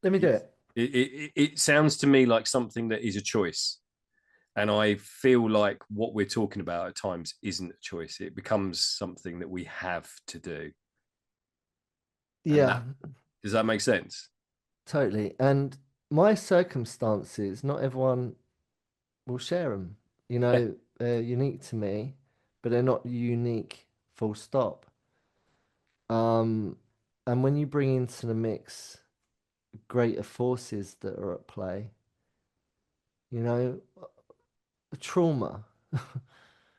Let me do It's it. it sounds to me like something that is a choice. And I feel like what we're talking about at times isn't a choice. It becomes something that we have to do. And Yeah, that, does that make sense? totally. And my circumstances, not everyone will share them. Yeah. They're unique to me, but they're not unique, full stop. Um, and when you bring into the mix greater forces that are at play, you know, the trauma.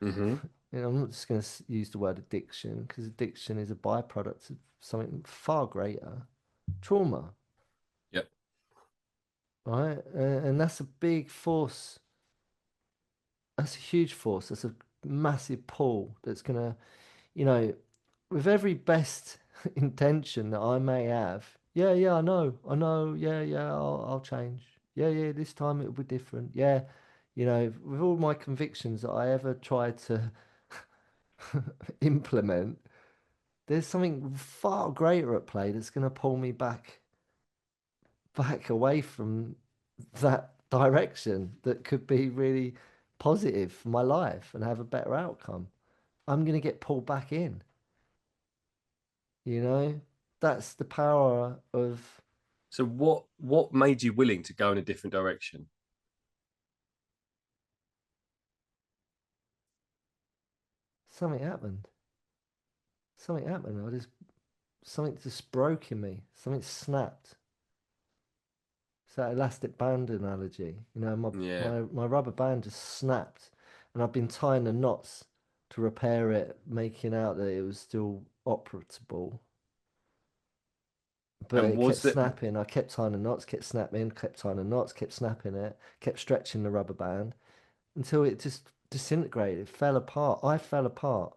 Mm-hmm. I'm not just going to use the word addiction because addiction is a byproduct of something far greater, trauma, Yep. right? And that's a big force. That's a huge force. That's a massive pull that's going to, you know, with every best intention that I may have. Yeah, yeah, I know. Yeah, yeah, I'll change. Yeah, yeah, this time it'll be different. Yeah, with all my convictions that I ever tried to implement, there's something far greater at play that's going to pull me back away from that direction that could be really positive for my life and have a better outcome. I'm going to get pulled back in, you know? That's the power of So what made you willing to go in a different direction? something happened. Something happened. something just broke in me. Something snapped. It's that elastic band analogy. You know, Yeah. my rubber band just snapped, and I've been tying the knots to repair it, making out that it was still operable. But And it kept was that? snapping. I kept tying the knots, kept snapping, kept tying the knots, kept snapping it, kept stretching the rubber band until it just disintegrated, fell apart. I fell apart.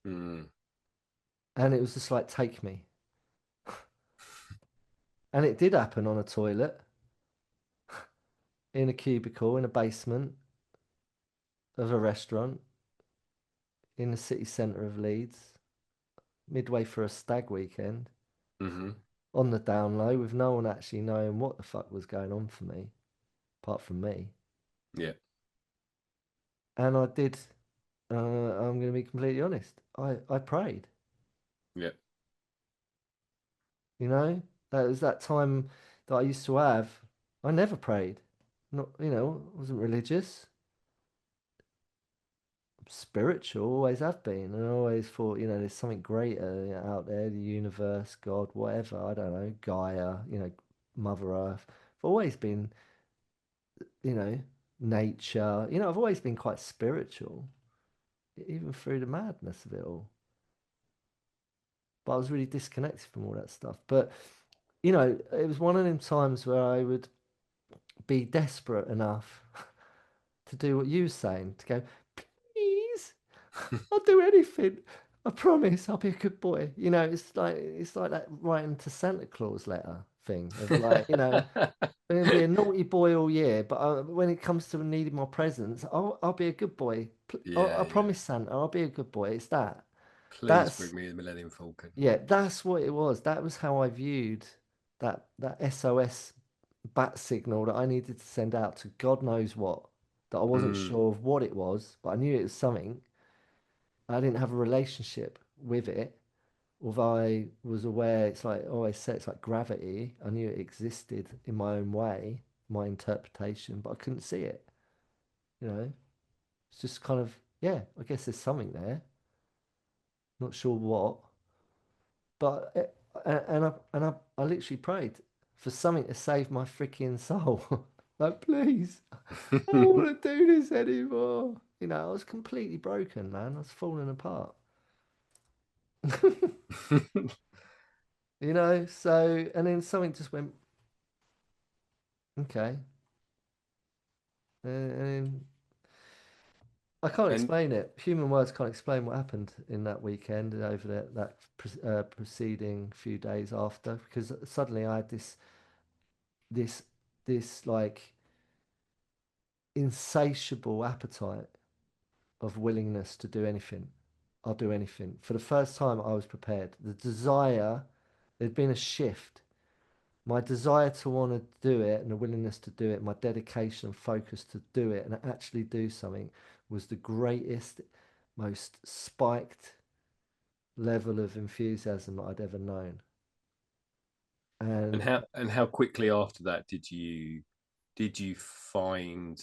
Mm, And it was just like, take me. And it did happen on a toilet, in a cubicle, in a basement of a restaurant, in the city centre of Leeds, midway through a stag weekend, hmm. on the down low, with no one actually knowing what the fuck was going on for me, apart from me. Yeah. And I did, I'm going to be completely honest, I prayed, Yeah. you know? That was that time that I used to have. I never prayed. Not, I wasn't religious. Spiritual, always have been, and I always thought, there's something greater, out there, the universe, God, whatever, I don't know, Gaia, Mother Earth. I've always been, you know, nature. I've always been quite spiritual, even through the madness of it all. But I was really disconnected from all that stuff. But, it was one of them times where I would be desperate enough to do what you were saying, to go, please. I'll do anything. I promise I'll be a good boy. It's like that writing to Santa Claus letter thing of like, I'm gonna be a naughty boy all year, but when it comes to needing my presents, I'll be a good boy. I Yeah. Yeah. promise Santa, I'll be a good boy. It's that. Please That's bring me the Millennium Falcon. yeah, that's what it was. That was how I viewed that SOS bat signal that I needed to send out to God knows what. That I wasn't Mm, sure of what it was, but I knew it was something. I didn't have a relationship with it, although I was aware it's like I always say it's like gravity. I knew it existed in my own way, my interpretation, but I couldn't see it. You know, it's just kind of yeah. I guess there's something there. Not sure what, but I literally prayed for something to save my freaking soul. Like, please, I don't want to do this anymore. I was completely broken, man. I was falling apart. So, and then something just went, okay. And I can't and explain it. Human words can't explain what happened in that weekend and over that preceding few days after, because suddenly I had this, this like insatiable appetite of willingness to do anything. I'll do anything. For the first time, I was prepared. The desire, there'd been a shift. My desire to want to do it and the willingness to do it, my dedication and focus to do it and actually do something was the greatest, most spiked level of enthusiasm that I'd ever known. and And how quickly after that did you find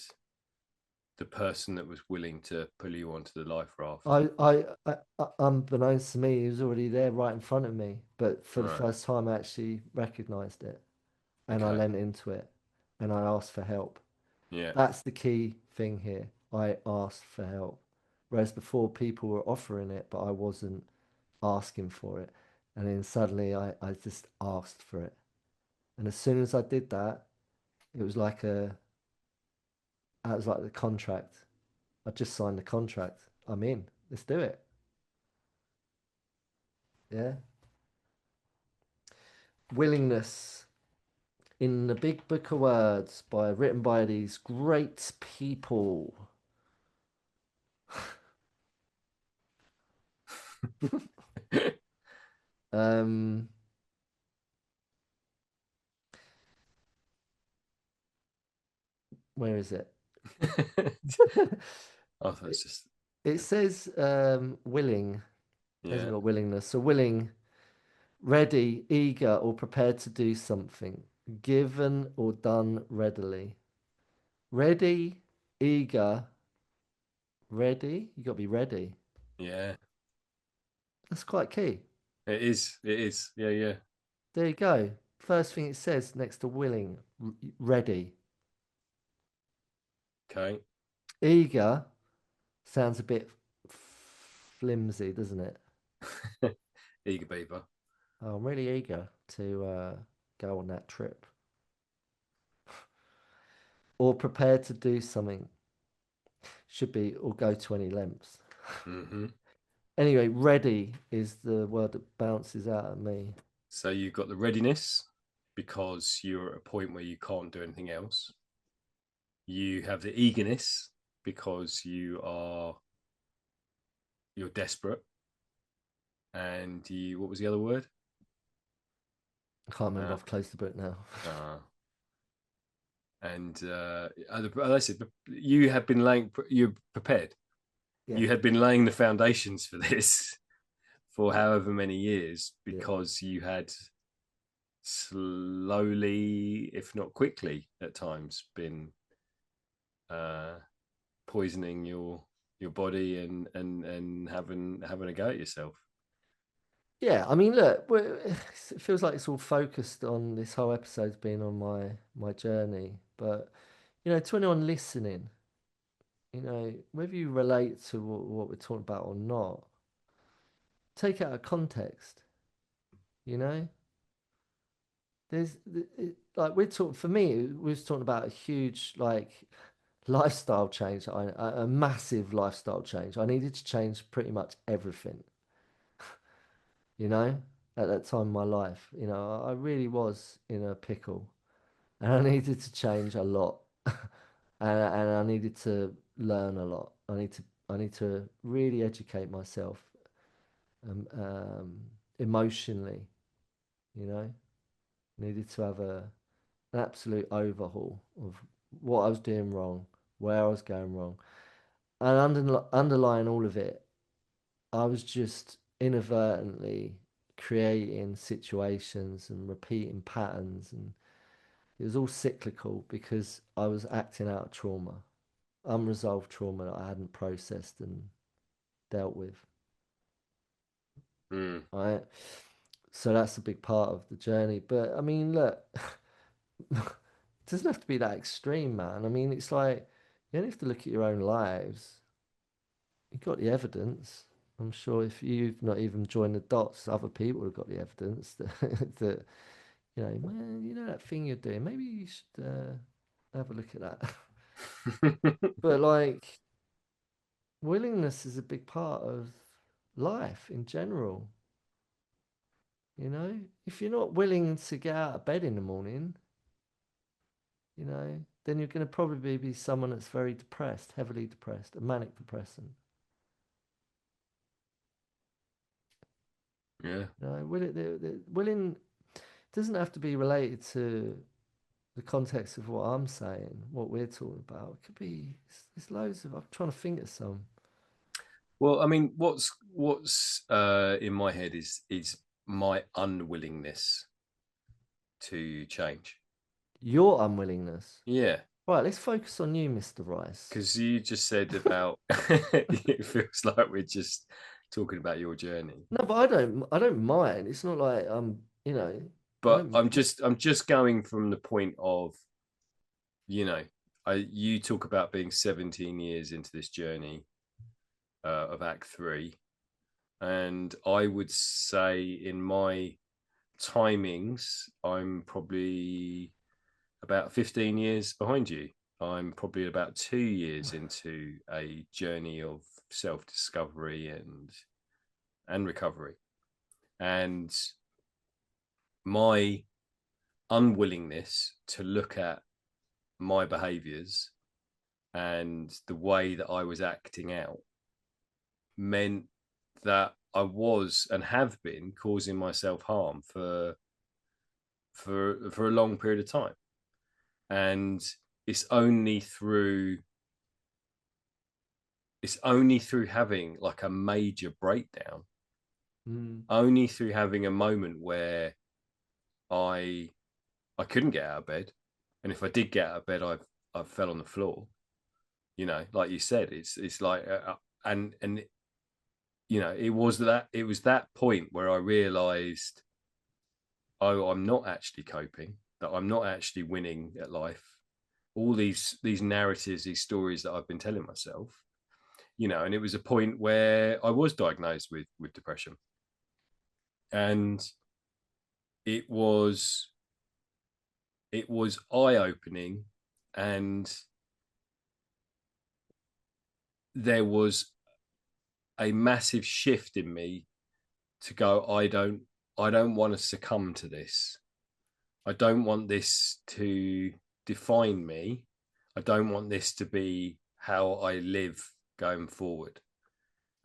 the person that was willing to pull you onto the life raft? unbeknownst to me, he was already there right in front of me. But for the Right. first time, I actually recognized it and I Okay. leant into it and I asked for help. Yeah. That's the key thing here. I asked for help. Whereas before, people were offering it, but I wasn't asking for it. And then suddenly I just asked for it. And as soon as I did that, it was like that was like the contract. I just signed the contract. I'm in. Let's do it. Yeah. Willingness in the big book of words written by these great people. Um, where is it? I thought It, it's just it says willing. Hasn't yeah. got willingness. So willing, ready, eager, or prepared to do something. Given or done readily. Ready, eager, ready. You got to be ready. Yeah. That's quite key. It is. It is. Yeah, yeah. There you go. First thing it says next to willing, ready. Okay. Eager sounds a bit flimsy, doesn't it? Eager beaver. Oh, I'm really eager to go on that trip. Or prepared to do something. Should be, or go to any lengths. Hmm. Anyway, ready is the word that bounces out at me. So you've got the readiness because you're at a point where you can't do anything else. You have the eagerness because you're desperate, and you what was the other word? I can't remember. Uh, I've closed the book now. uh, and as I said, you have been laying. You're prepared. Yeah, You had been laying the foundations for this for however many years yeah, because you had slowly, if not quickly, at times been uh, poisoning your body and having a go at yourself. yeah. I mean, look, it feels like it's all focused on this whole episode's been on my journey, but to anyone listening, whether you relate to what we're talking about or not, take it out of context. You know, like we're talking for me, we was talking about a huge like lifestyle change, a massive lifestyle change. I needed to change pretty much everything. You know, at that time in my life, I really was in a pickle, and I needed to change a lot, and I needed to learn a lot. I need to really educate myself, emotionally. You know, needed to have an absolute overhaul of what I was doing wrong, where I was going wrong, and underlying all of it, I was just inadvertently creating situations and repeating patterns, and it was all cyclical because I was acting out of trauma, unresolved trauma that I hadn't processed and dealt with. Mm. Right. So that's a big part of the journey. But I mean, look, it doesn't have to be that extreme, man. I mean, it's like you only have to look at your own lives. You've got the evidence. I'm sure if you've not even joined the dots, other people have got the evidence that, that man, that thing you're doing, maybe you should have a look at that. But like, willingness is a big part of life in general. If you're not willing to get out of bed in the morning, then you're going to probably be someone that's very depressed, heavily depressed, a manic depressant. Yeah. Willing doesn't have to be related to the context of what I'm saying, what we're talking about. It could be, it's loads of, I'm trying to think of some. Well, I mean, what's in my head is my unwillingness to change. Your unwillingness. Yeah, Right, let's focus on you, Mr. Rice. because you just said about it feels like we're just talking about your journey. No, but I don't mind. It's not like I But don't. I'm just going from the point of, you talk about being 17 years into this journey of Act Three, and I would say in my timings, I'm probably about 15 years behind you. I'm probably about 2 years into a journey of self-discovery and recovery. And my unwillingness to look at my behaviors and the way that I was acting out meant that I was and have been causing myself harm for a long period of time. And it's only through it's only through having like a major breakdown, Mm, only through having a moment where I I couldn't get out of bed, and if I did get out of bed, I fell on the floor. Like you said, it's like and it was that point where I realized, oh, I'm not actually coping, that I'm not actually winning at life. All these narratives, these stories that I've been telling myself, and it was a point where I was diagnosed with depression. And it was it was eye-opening, and there was a massive shift in me to go, I don't want to succumb to this. I don't want this to define me. I don't want this to be how I live going forward.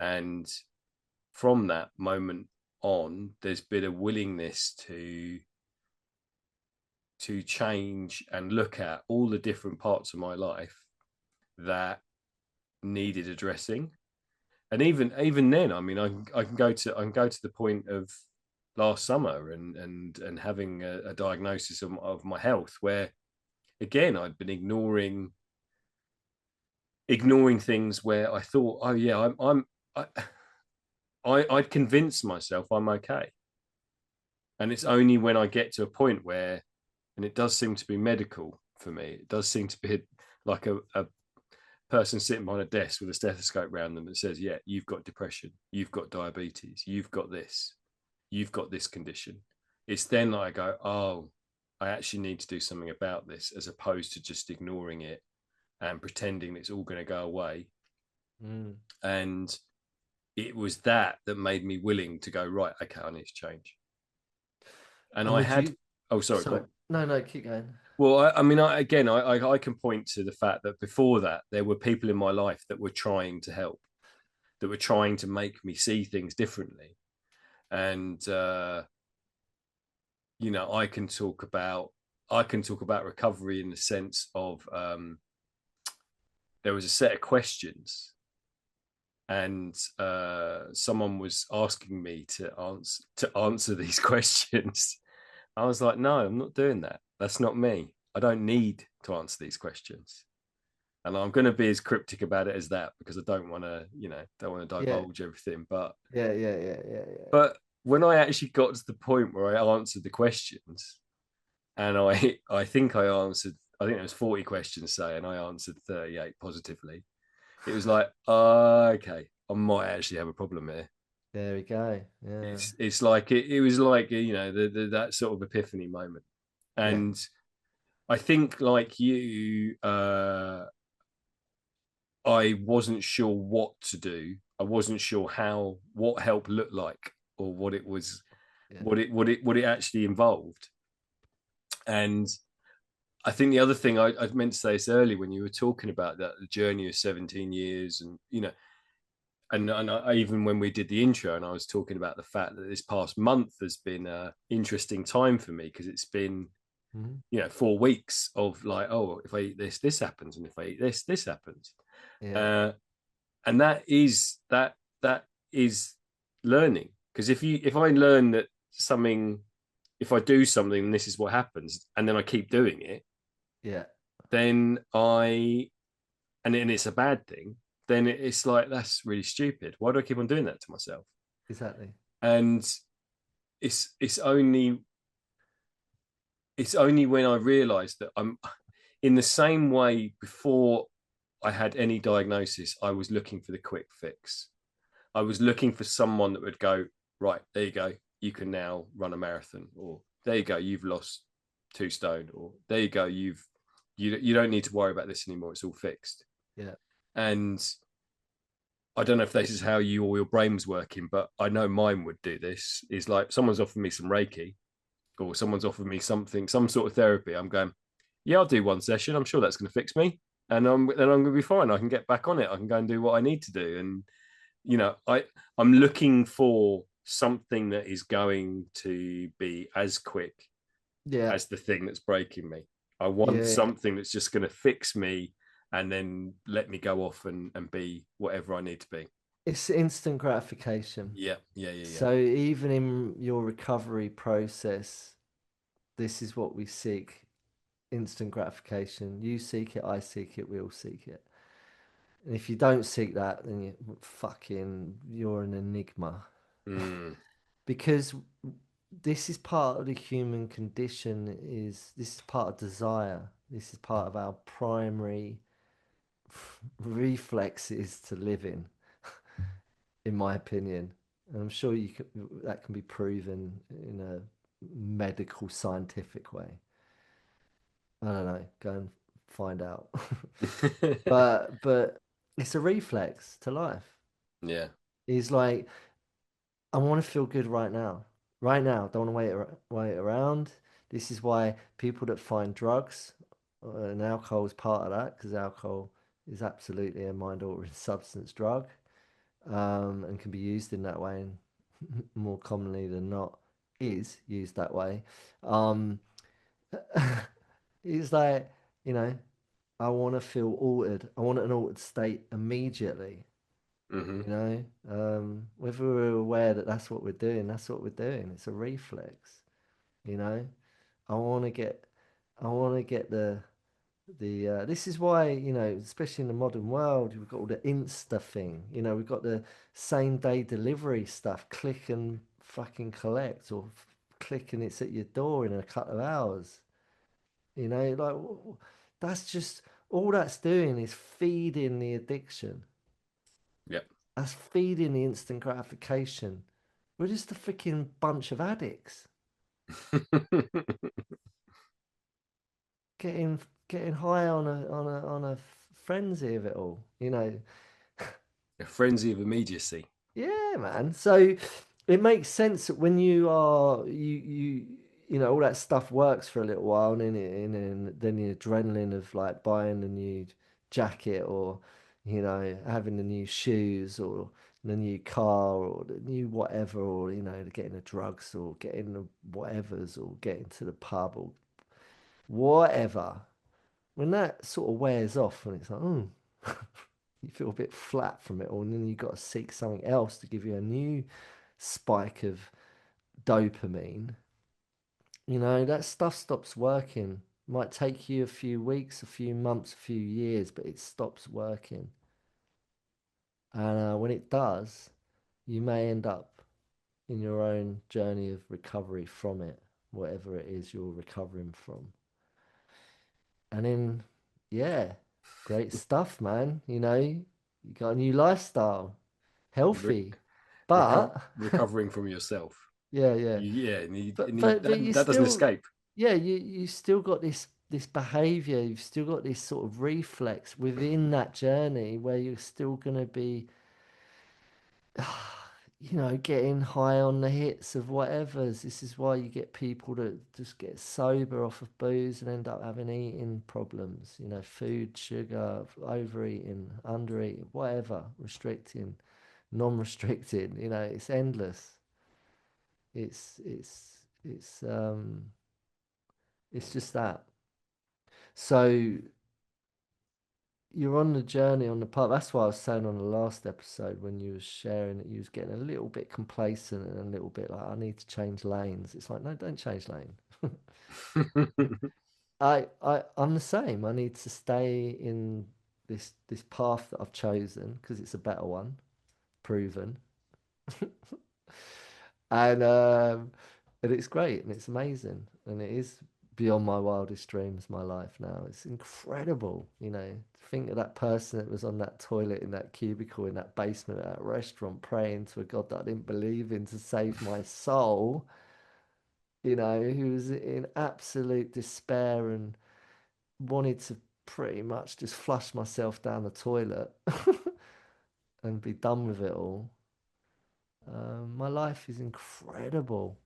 And from that moment on, there's been a willingness to change and look at all the different parts of my life that needed addressing. And even then, I mean, I can go to the point of last summer and having a diagnosis of my health, where again I'd been ignoring things where I thought, oh yeah, I, I'd convinced myself I'm okay. And it's only when I get to a point where, and it does seem to be medical for me, it does seem to be like a person sitting behind a desk with a stethoscope around them that says, yeah, you've got depression, you've got diabetes, you've got this condition. It's then that I go, oh, I actually need to do something about this, as opposed to just ignoring it and pretending it's all going to go away. Mm. And it was that made me willing to go, right, okay, I need to change. And And I would had, you? oh, sorry, go Sorry, on. no, no, keep going. Well, I mean, again, I can point to the fact that before that, there were people in my life that were trying to help, that were trying to make me see things differently. And, I can talk about recovery in the sense of, there was a set of questions, and someone was asking me to answer these questions. I was like, no, I'm not doing that. That's not me. I don't need to answer these questions. And I'm going to be as cryptic about it as that, because I don't want to Yeah, divulge everything. But yeah, yeah, yeah, yeah, yeah, but when I actually got to the point where I answered the questions, and I think I answered, I think there was 40 questions, say, and I answered 38 positively. It was like, okay, I might actually have a problem here. there we go. Yeah, It's like it was like, that sort of epiphany moment. yeah, And I think, like you, I wasn't sure what to do. I wasn't sure what help looked like, or what it was, yeah. what it actually involved. And I think the other thing I meant to say this earlier, when you were talking about that, the journey of 17 years, and even when we did the intro, and I was talking about the fact that this past month has been a interesting time for me, because it's been, Mhm. 4 weeks of like, oh, if I eat this happens, and if I eat this happens. Yeah, uh and that is learning, because if I learn that something, if I do something and this is what happens, and then I keep doing it, yeah, then and it's a bad thing, then it's like, that's really stupid. Why do I keep on doing that to myself? exactly. And it's it's only it's only when I realized that I'm in the same way. Before I had any diagnosis, I was looking for the quick fix. I was looking for someone that would go, right, there you go, you can now run a marathon, or there you go, you've lost 2 stone, or there you go, you don't need to worry about this anymore, it's all fixed. Yeah, And I don't know if this is how you or your brain was working, but I know mine would do this. Is like, someone's offered me some Reiki, or someone's offered me something, some sort of therapy. I'm going, yeah, I'll do one session. I'm sure that's going to fix me, and then I'm going to be fine. I can get back on it. I can go and do what I need to do. And I'm looking for something that is going to be as quick yeah, as the thing that's breaking me. I want yeah. something that's just going to fix me, and then let me go off and be whatever I need to be. It's instant gratification. Yeah, yeah, yeah, yeah. So even in your recovery process, this is what we seek: instant gratification. You seek it, I seek it, we all seek it. And if you don't seek that, then you're an enigma. Mm. Because this is part of the human condition, is this is part of desire. This is part of our primary reflexes to living, in my opinion. And I'm sure that can be proven in a medical scientific way. I don't know. Go and find out. But it's a reflex to life. Yeah. It's like I want to feel good right now. Right now. Don't want to wait around. This is why people that find drugs and alcohol is part of that, because alcohol is absolutely a mind-altering substance drug, and can be used in that way, and more commonly than not is used that way. Um, it's like, you know, I want to feel altered. I want an altered state immediately. Hmm. Whether we're aware that that's what we're doing, that's what we're doing. It's a reflex. You know, I want to get, I want to get the. This is why, especially in the modern world, we've got all the Insta thing. We've got the same day delivery stuff. Click and fucking collect, or click and it's at your door in a couple of hours. Like that's just all that's doing is feeding the addiction. Yep. That's feeding the instant gratification. We're just a freaking bunch of addicts getting getting high on a frenzy of it all. A frenzy of immediacy. Yeah, man. So it makes sense that when all that stuff works for a little while, and then the adrenaline of like buying the new jacket, or having the new shoes, or the new car, or the new whatever, or getting the drugs, or getting the whatevers, or getting to the pub, or whatever. When that sort of wears off, and it's like, oh, you feel a bit flat from it all, and then you've got to seek something else to give you a new spike of dopamine. That stuff stops working. Might take you a few weeks, a few months, a few years, but it stops working. And when it does, you may end up in your own journey of recovery from it, whatever it is you're recovering from. And then, yeah, great stuff, man. You got a new lifestyle, Re- healthy, but recovering from yourself. yeah, yeah. Yeah, But but you that doesn't still, escape. yeah, you still got this behavior. You've still got this sort of reflex within that journey where you're still gonna be, getting high on the hits of whatever's. This is why you get people that just get sober off of booze and end up having eating problems. Food, sugar, overeating, undereating, whatever, restricting, non-restricted. It's endless. It's it's it's um it's just that. So you're on the journey on the path. That's why I was saying on the last episode when you was sharing that you was getting a little bit complacent and a little bit like I need to change lanes. It's like no, don't change lane. I'm the same. I need to stay in this path that I've chosen because it's a better one, proven. and it's great and it's amazing and it is beyond my wildest dreams. My life now, it's incredible. Think of that person that was on that toilet in that cubicle in that basement at that restaurant praying to a god that I didn't believe in to save my soul. Who was in absolute despair and wanted to pretty much just flush myself down the toilet and be done with it all. My life is incredible.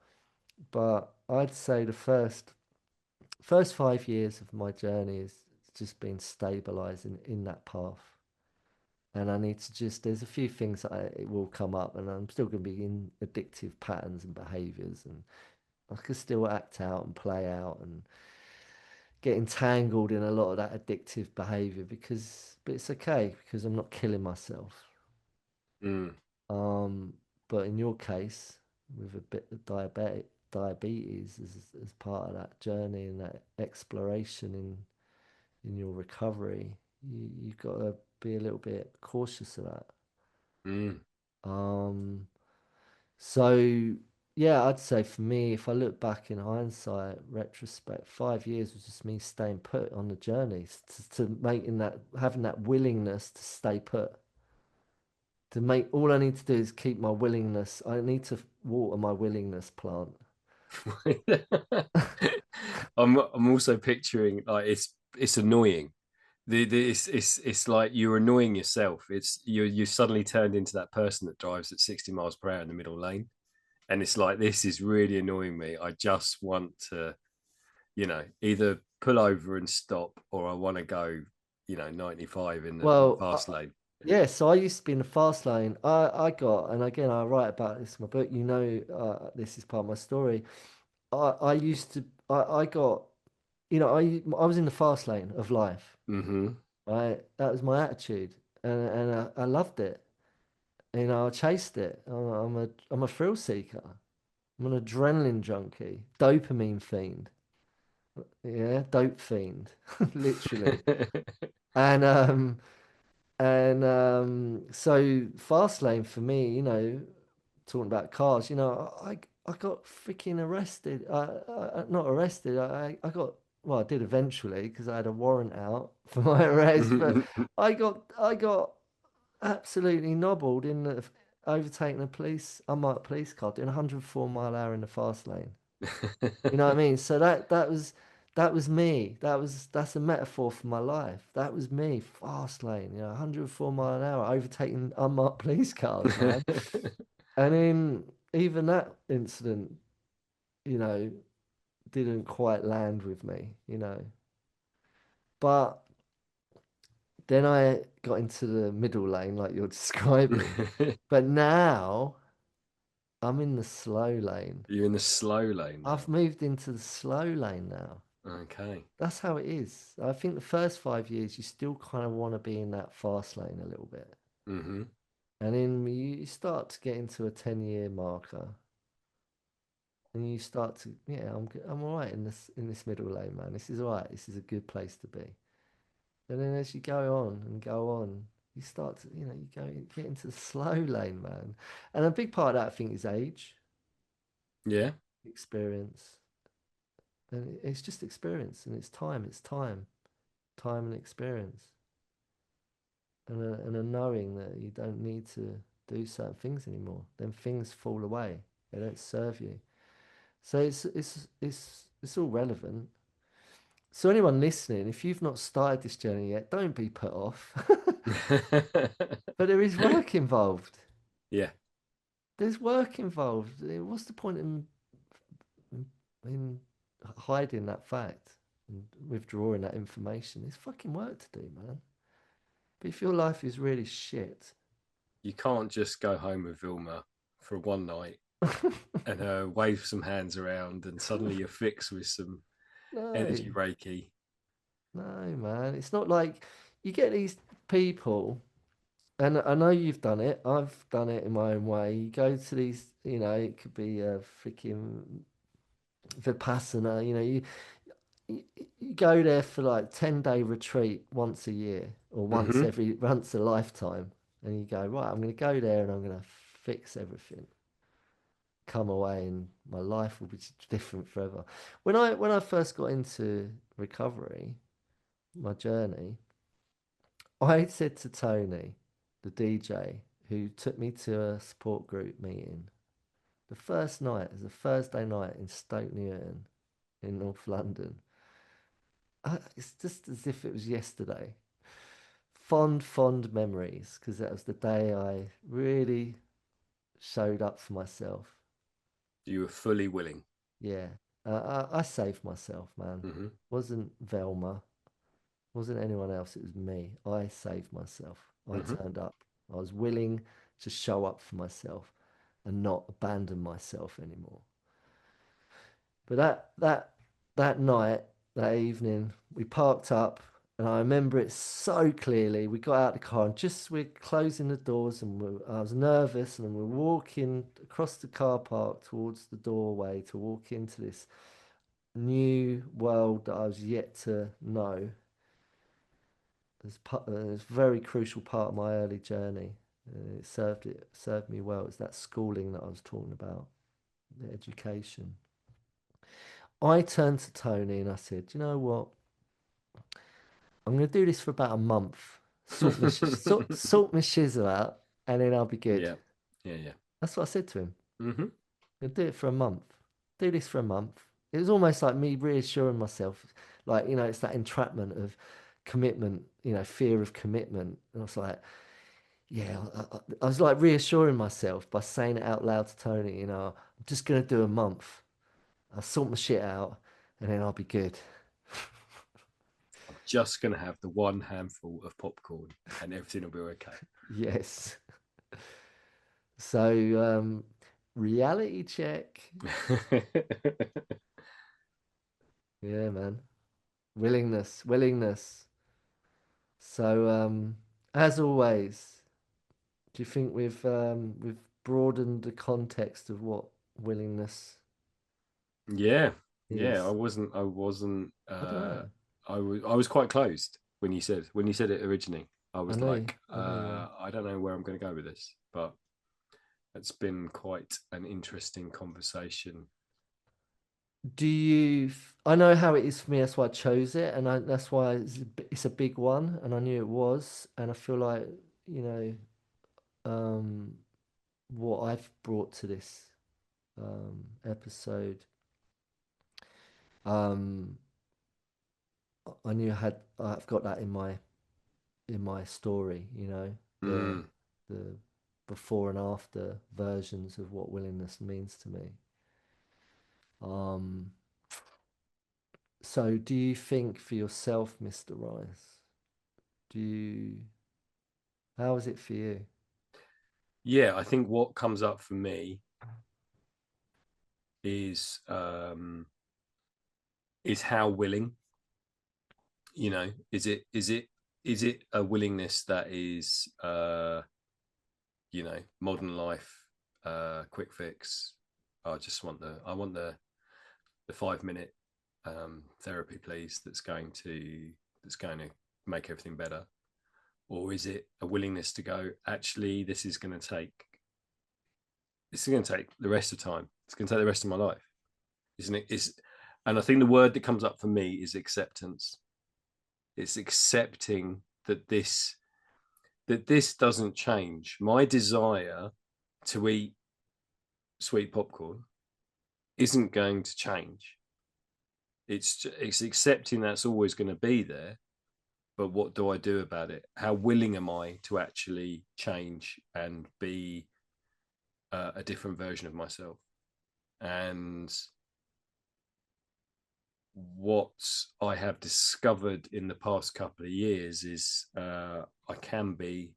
But I'd say the first 5 years of my journey has just been stabilizing in that path. And I need to there's a few things that it will come up, and I'm still going to be in addictive patterns and behaviors, and I can still act out and play out and get entangled in a lot of that addictive behavior but it's okay because I'm not killing myself. Mm. Um, but in your case, with a bit of diabetes as part of that journey and that exploration in your recovery, you've got to be a little bit cautious of that. Mm. Um, so yeah, I'd say for me, if I look back in hindsight, retrospect, 5 years was just me staying put on the journey to making that, having that willingness to stay put. To make all I need to do is keep my willingness. I need to water my willingness plant. I'm also picturing like it's annoying. It's like you're annoying yourself. It's you suddenly turned into that person that drives at 60 miles per hour in the middle lane, and it's like this is really annoying me. I just want to, either pull over and stop, or I want to go, 95 in the Well, fast lane. yeah, so I used to be in the fast lane. I got, and again, I write about this in my book. This is part of my story. I used to, I got, I was in the fast lane of life, Mm-hmm. right? That was my attitude, and I loved it. I chased it. I'm a thrill seeker. I'm an adrenaline junkie, dopamine fiend. Yeah, dope fiend, literally. And so fast lane for me, talking about cars, I got freaking arrested. Not arrested. I got, well, I did eventually because I had a warrant out for my arrest, but I got absolutely nobbled in the overtaking a police unmarked police car doing 104 mile an hour in the fast lane. You know what I mean? So that was me. That's a metaphor for my life. That was me, fast lane, 104 mile an hour, overtaking unmarked police cars, man. And then even that incident, you know, didn't quite land with me. But then I got into the middle lane, like you're describing. But now I'm in the slow lane. You're in the slow lane I've now. moved into the slow lane now. Okay. That's how it is. I think the first 5 years, you still kind of want to be in that fast lane a little bit. Mm-hmm. And then you start to get into a 10-year marker and you start to, yeah, I'm all right in this middle lane, man. This is all right. This is a good place to be. And then as you go on and go on, you start to, you get into the slow lane, man. And a big part of that, I think, is age, Yeah. experience. And it's just experience and time and experience. And a knowing that you don't need to do certain things anymore. Then things fall away. They don't serve you. So it's all relevant. So anyone listening, if you've not started this journey yet, don't be put off. But there is work involved. Yeah. There's work involved. What's the point in hiding that fact and withdrawing that information? There's fucking work to do, man. But if your life is really shit, You can't just go home with Vilma for one night and wave some hands around and suddenly you're fixed with some no. energy reiki. No, man. It's not like you get these people, and I know you've done it. I've done it in my own way. You go to these, it could be a freaking Vipassana, you, you go there for like 10-day retreat once a year or Mm-hmm. once a lifetime. And you go, right, I'm going to go there and I'm going to fix everything. Come away and my life will be different forever. When I first got into recovery, my journey, I said to Tony, the DJ, who took me to a support group meeting, the first night, it was a Thursday night in Stoke Newington in North London. It's just as if it was yesterday. Fond, fond memories, because that was the day I really showed up for myself. You were fully willing. Yeah, I saved myself, man. Mm-hmm. Wasn't Velma, wasn't anyone else. It was me. I saved myself. I Mm-hmm. turned up. I was willing to show up for myself and not abandon myself anymore. But that night, that evening, we parked up, and I remember it so clearly. We got out of the car, and just we're closing the doors, and I was nervous, and we're walking across the car park towards the doorway to walk into this new world that I was yet to know. It's a very crucial part of my early journey. It served me well. It's that schooling that I was talking about, the education. I turned to Tony and I said, you know what? I'm going to do this for about a month. Sort my shizzle out, and then I'll be good. Yeah, yeah, yeah. That's what I said to him. Hmm. I'll do it for a month. Do this for a month. It was almost like me reassuring myself, like, it's that entrapment of commitment, fear of commitment. And I was like, yeah, I was like reassuring myself by saying it out loud to Tony, I'm just going to do a month. I'll sort my shit out and then I'll be good. I'm just gonna have the one handful of popcorn, and everything will be okay. Yes. So, reality check. Yeah, man. Willingness, willingness. So, as always, do you think we've broadened the context of what willingness Yeah, yeah. I is? wasn't. I wasn't. I don't know. I was quite closed when you said it originally. I was like, I know you were. I don't know where I'm going to go with this, but it's been quite an interesting conversation. I know how it is for me. That's why I chose it, and that's why it's a big one, and I knew it was, and I feel like you know, um, what I've brought to this episode. Um, I knew I've got that in my story. The Mm, the before and after versions of what willingness means to me. Um, so do you think for yourself, Mr. Rice? Do you How is it for you? yeah, I think what comes up for me is how willing. Is it a willingness that is modern life, quick fix. I want the 5 minute therapy, please. That's going to make everything better. Or is it a willingness to go? Actually, this is going to take the rest of time. It's going to take the rest of my life, isn't it? And I think the word that comes up for me is acceptance. It's accepting that this doesn't change. My desire to eat sweet popcorn isn't going to change. It's accepting that's always going to be there, but what do I do about it? How willing am I to actually change and be a different version of myself? And what I have discovered in the past couple of years is I can be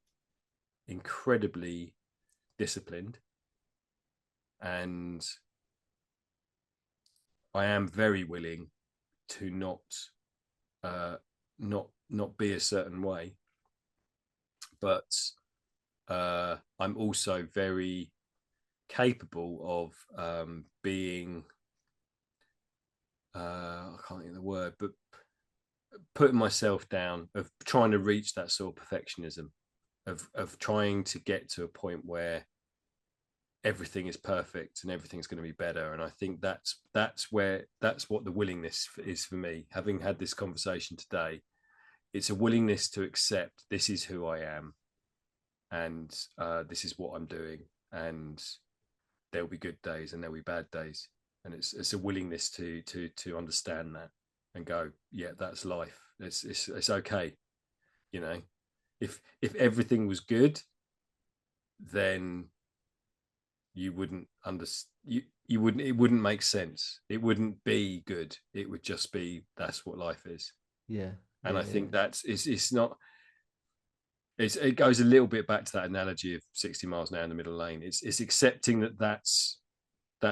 incredibly disciplined, and I am very willing to uh, not be a certain way, but I'm also very capable of being I can't think of the word, but putting myself down, of trying to reach that sort of perfectionism, of trying to get to a point where everything is perfect and everything's going to be better. And I think that's what the willingness is for me. Having had this conversation today, it's a willingness to accept this is who I am, and this is what I'm doing, and there'll be good days and there'll be bad days, and it's a willingness to understand that and go, yeah, that's life. It's okay. You know, if everything was good, then you wouldn't understand. You wouldn't. It wouldn't make sense. It wouldn't be good. It would just be that's what life is. Yeah, And I yeah, yeah, think it's not. It goes a little bit back to that analogy of 60 miles an hour in the middle lane. It's accepting that's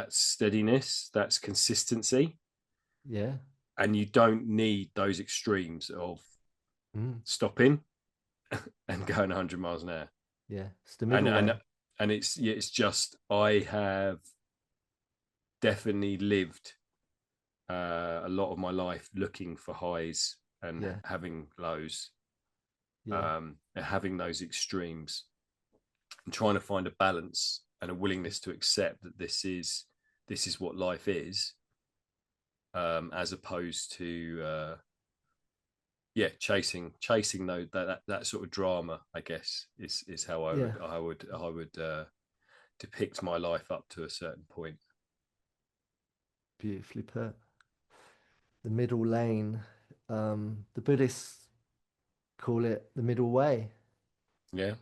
steadiness, that's consistency, yeah, and you don't need those extremes of mm, stopping and going 100 miles an hour. yeah. It's the And middle and way. and it's just I have definitely lived a lot of my life looking for highs and Yeah, having lows, Yeah. And having those extremes and trying to find a balance and a willingness to accept that this is what life is, as opposed to yeah, chasing that sort of drama, I guess, is how I Yeah. would depict my life up to a certain point. Beautifully put. The middle lane. The Buddhists call it the middle way. Yeah,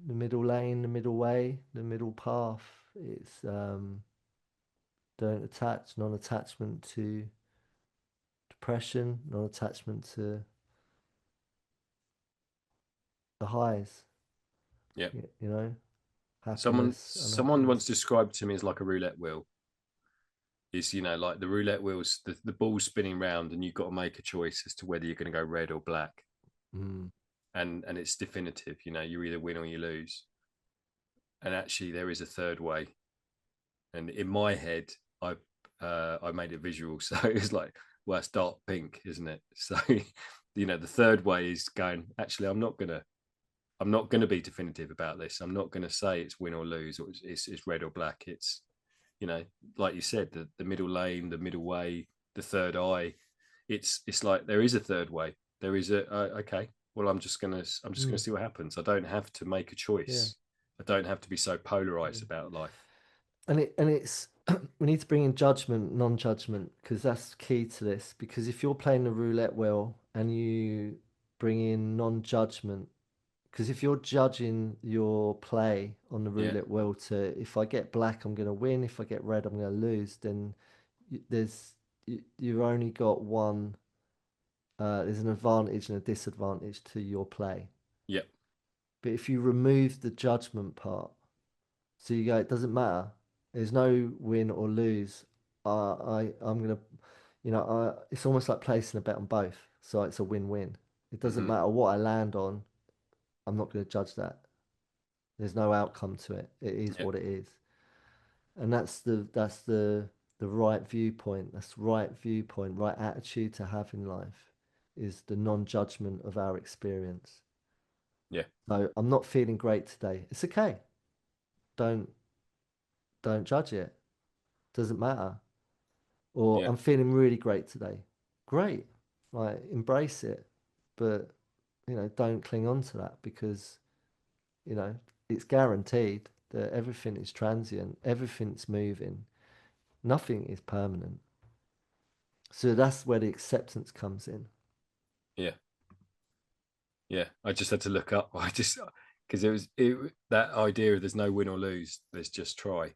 The middle lane, the middle way, the middle path. It's don't attach, non-attachment to depression, non-attachment to the highs, yeah. you know, Someone happiness, someone once unhappiness. described to me as like a roulette wheel. Is, like the roulette wheels, the ball's spinning round, and you've got to make a choice as to whether you're going to go red or black, Mm, and it's definitive. You either win or you lose, and actually there is a third way. And in my head, I made it visual, so it's like, well, it's dark pink, isn't it? So the third way is going, actually, I'm not gonna be definitive about this. I'm not gonna say it's win or lose, or it's red or black. It's, you know, like you said, the middle lane, the middle way, the third eye. It's like there is a third way. There is a okay. Well, I'm just gonna mm, see what happens. I don't have to make a yeah, choice. I don't have to be so yeah. polarized about life. And it's we need to bring in judgment, non-judgment, because that's key to this. Because if you're playing the roulette wheel and you bring in non-judgment, because if you're judging your play on the Yeah, roulette wheel to if I get black, I'm going to win. If I get red, I'm going to lose. Then you've only got one. There's an advantage and a disadvantage to your play. yeah, But if you remove the judgment part, so you go, it doesn't matter. There's no win or lose. I'm gonna, it's almost like placing a bet on both. So it's a win-win. It doesn't hmm, matter what I land on. I'm not going to judge that. There's no outcome to it. It is yeah, what it is, and that's the right viewpoint. That's right viewpoint, right attitude to have in life, is the non-judgment of our experience. yeah, So I'm not feeling great today. It's okay. Don't don't judge it. Doesn't matter. Or yeah, I'm feeling really great today. Great. Like embrace it. But don't cling on to that because, you know, it's guaranteed that everything is transient, everything's moving, nothing is permanent. So that's where the acceptance comes in. yeah, yeah. I just had to look up. I just because that idea of there's no win or lose. There's just try,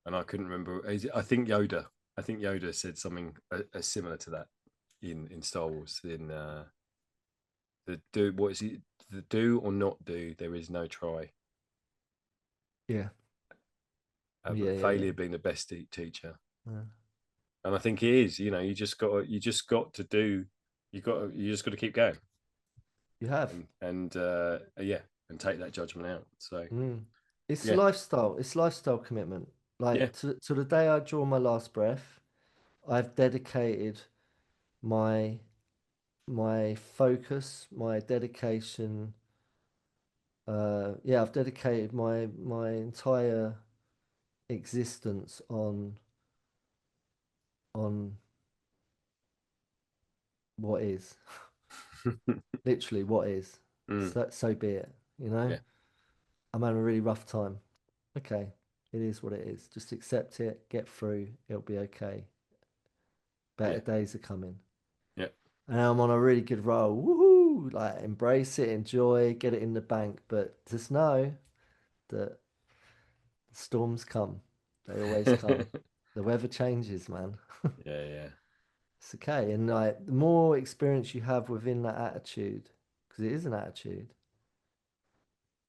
and I couldn't remember. I think Yoda. I think Yoda said something similar to that in Star Wars. In the do what is it? The do or not do. There is no try, Yeah. Yeah, but yeah, yeah. failure being the best teacher. Yeah. And I think it is. You just got to do. You just got to keep going, You have. and yeah, and take that judgment out. So Mm. It's yeah, lifestyle. It's lifestyle commitment. yeah, Like to the day I draw my last breath, I've dedicated my my focus, my dedication. Yeah, I've dedicated my entire existence on what is, literally what is. mm, So be it. You know, yeah, I'm having a really rough time. Okay, it is what it is. Just accept it, get through. It'll be okay. yeah, Better days are coming. yeah, And I'm on a really good roll. Woohoo! Like embrace it, enjoy, get it in the bank. But just know that storms come. They always come. The weather changes, man. yeah, yeah, It's okay. And like the more experience you have within that attitude, because it is an attitude,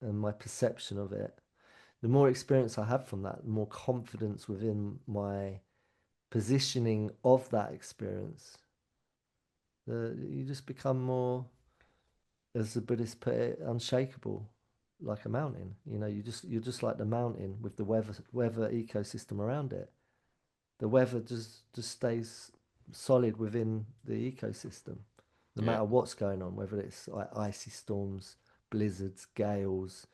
and my perception of it, the more experience I have from that, the more confidence within my positioning of that experience, you just become more, as the Buddhists put it, unshakable, like a mountain. You're just like the mountain with the weather ecosystem around it. The weather just stays solid within the ecosystem. no Yeah. matter what's going on, whether it's like icy storms, blizzards, gales,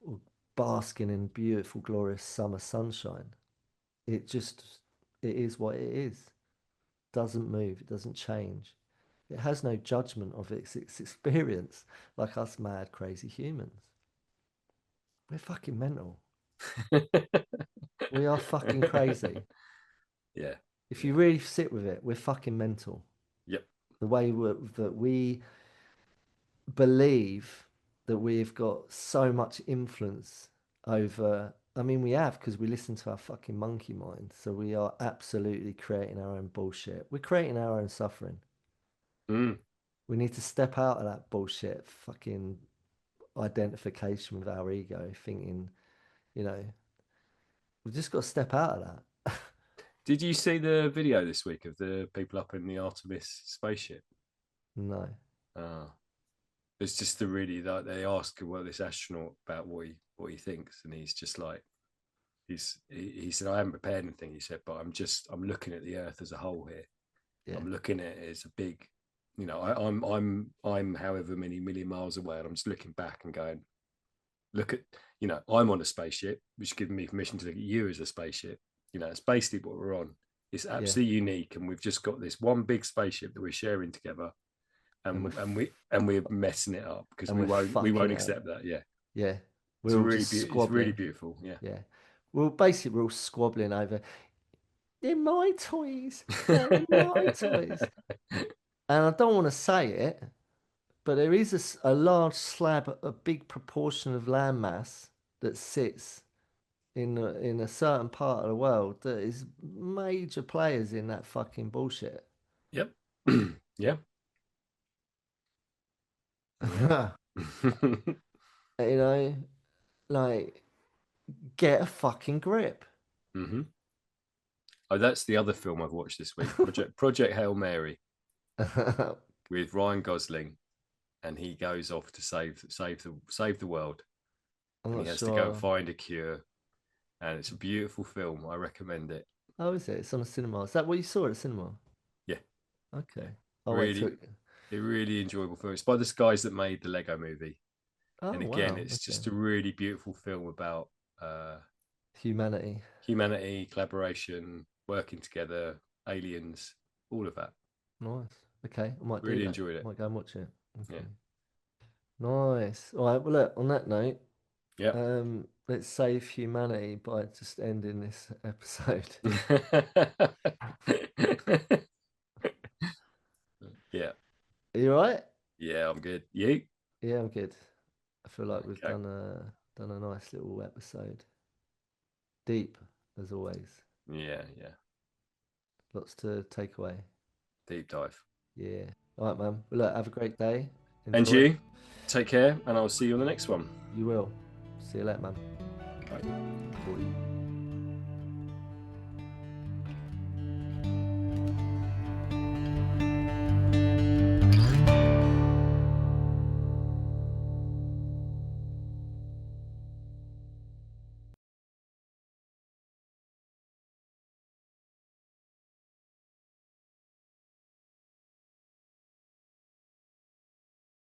or basking in beautiful, glorious summer sunshine. It just, it is what it is. Doesn't move, it doesn't change. It has no judgment of its experience, like us mad, crazy humans. We're fucking mental. We are fucking crazy. Yeah. If you Yeah. really sit with it, we're fucking mental. Yep. The way that we believe that we've got so much influence over. I mean, we have because we listen to our fucking monkey mind. So we are absolutely creating our own bullshit. We're creating our own suffering. Mm. We need to step out of that bullshit fucking identification with our ego, thinking, you know, we've just got to step out of that. Did you see the video this week of the people up in the Artemis spaceship? No. Ah, it's just the really like they ask well this astronaut about what he thinks, and he's just like he said I haven't prepared anything. He said, but I'm looking at the Earth as a whole here. Yeah. I'm looking at it as a big, I'm however many million miles away, and I'm just looking back and going, look at I'm on a spaceship, which is giving me permission to look at you as a spaceship. It's basically what we're on. It's Yeah. absolutely unique, and we've just got this one big spaceship that we're sharing together, And and we're messing it up because and we we're won't we fucking won't it up. accept that. Yeah, Yeah. it's We're all just it's really squabbling. beautiful. Yeah. Yeah. Well, basically, we're all squabbling over, they're my toys. They're my toys. And I don't want to say it, but there is a large slab, a big proportion of landmass that sits in a certain part of the world that is major players in that fucking bullshit. Yep. Yeah. Yeah. You know, like, get a fucking grip. hmm Oh, that's the other film I've watched this week. Project Hail Mary I'm with Ryan Gosling, and he goes off to save the world, and not he has to go and sure. find a cure. And it's a beautiful film. I recommend it. Oh, is it? It's on the cinema. Is that what you saw at the cinema? Yeah, yeah. Okay. I'll wait till Really, it. a really enjoyable film. It's by the guys that made the Lego Movie, Oh, and again, wow. it's Okay. just a really beautiful film about Humanity. humanity, collaboration, working together, aliens, all of that. Nice. Okay. I might do Really that. enjoyed I it. might go and watch it. Yeah, Okay. Nice. All right. Well, look, on that note, yeah, let's save humanity by just ending this episode. yeah, Are you all right? yeah. I'm good. You? Yeah, I'm good. I feel like we've Okay. done a nice little episode. Deep, as always. Yeah, yeah. Lots to take away. Deep dive. Yeah. All right, man. Well, look, have a great day. And Enjoy. you? Take care, and I'll see you on the next one. You will. See you later, man. Bye. Bye.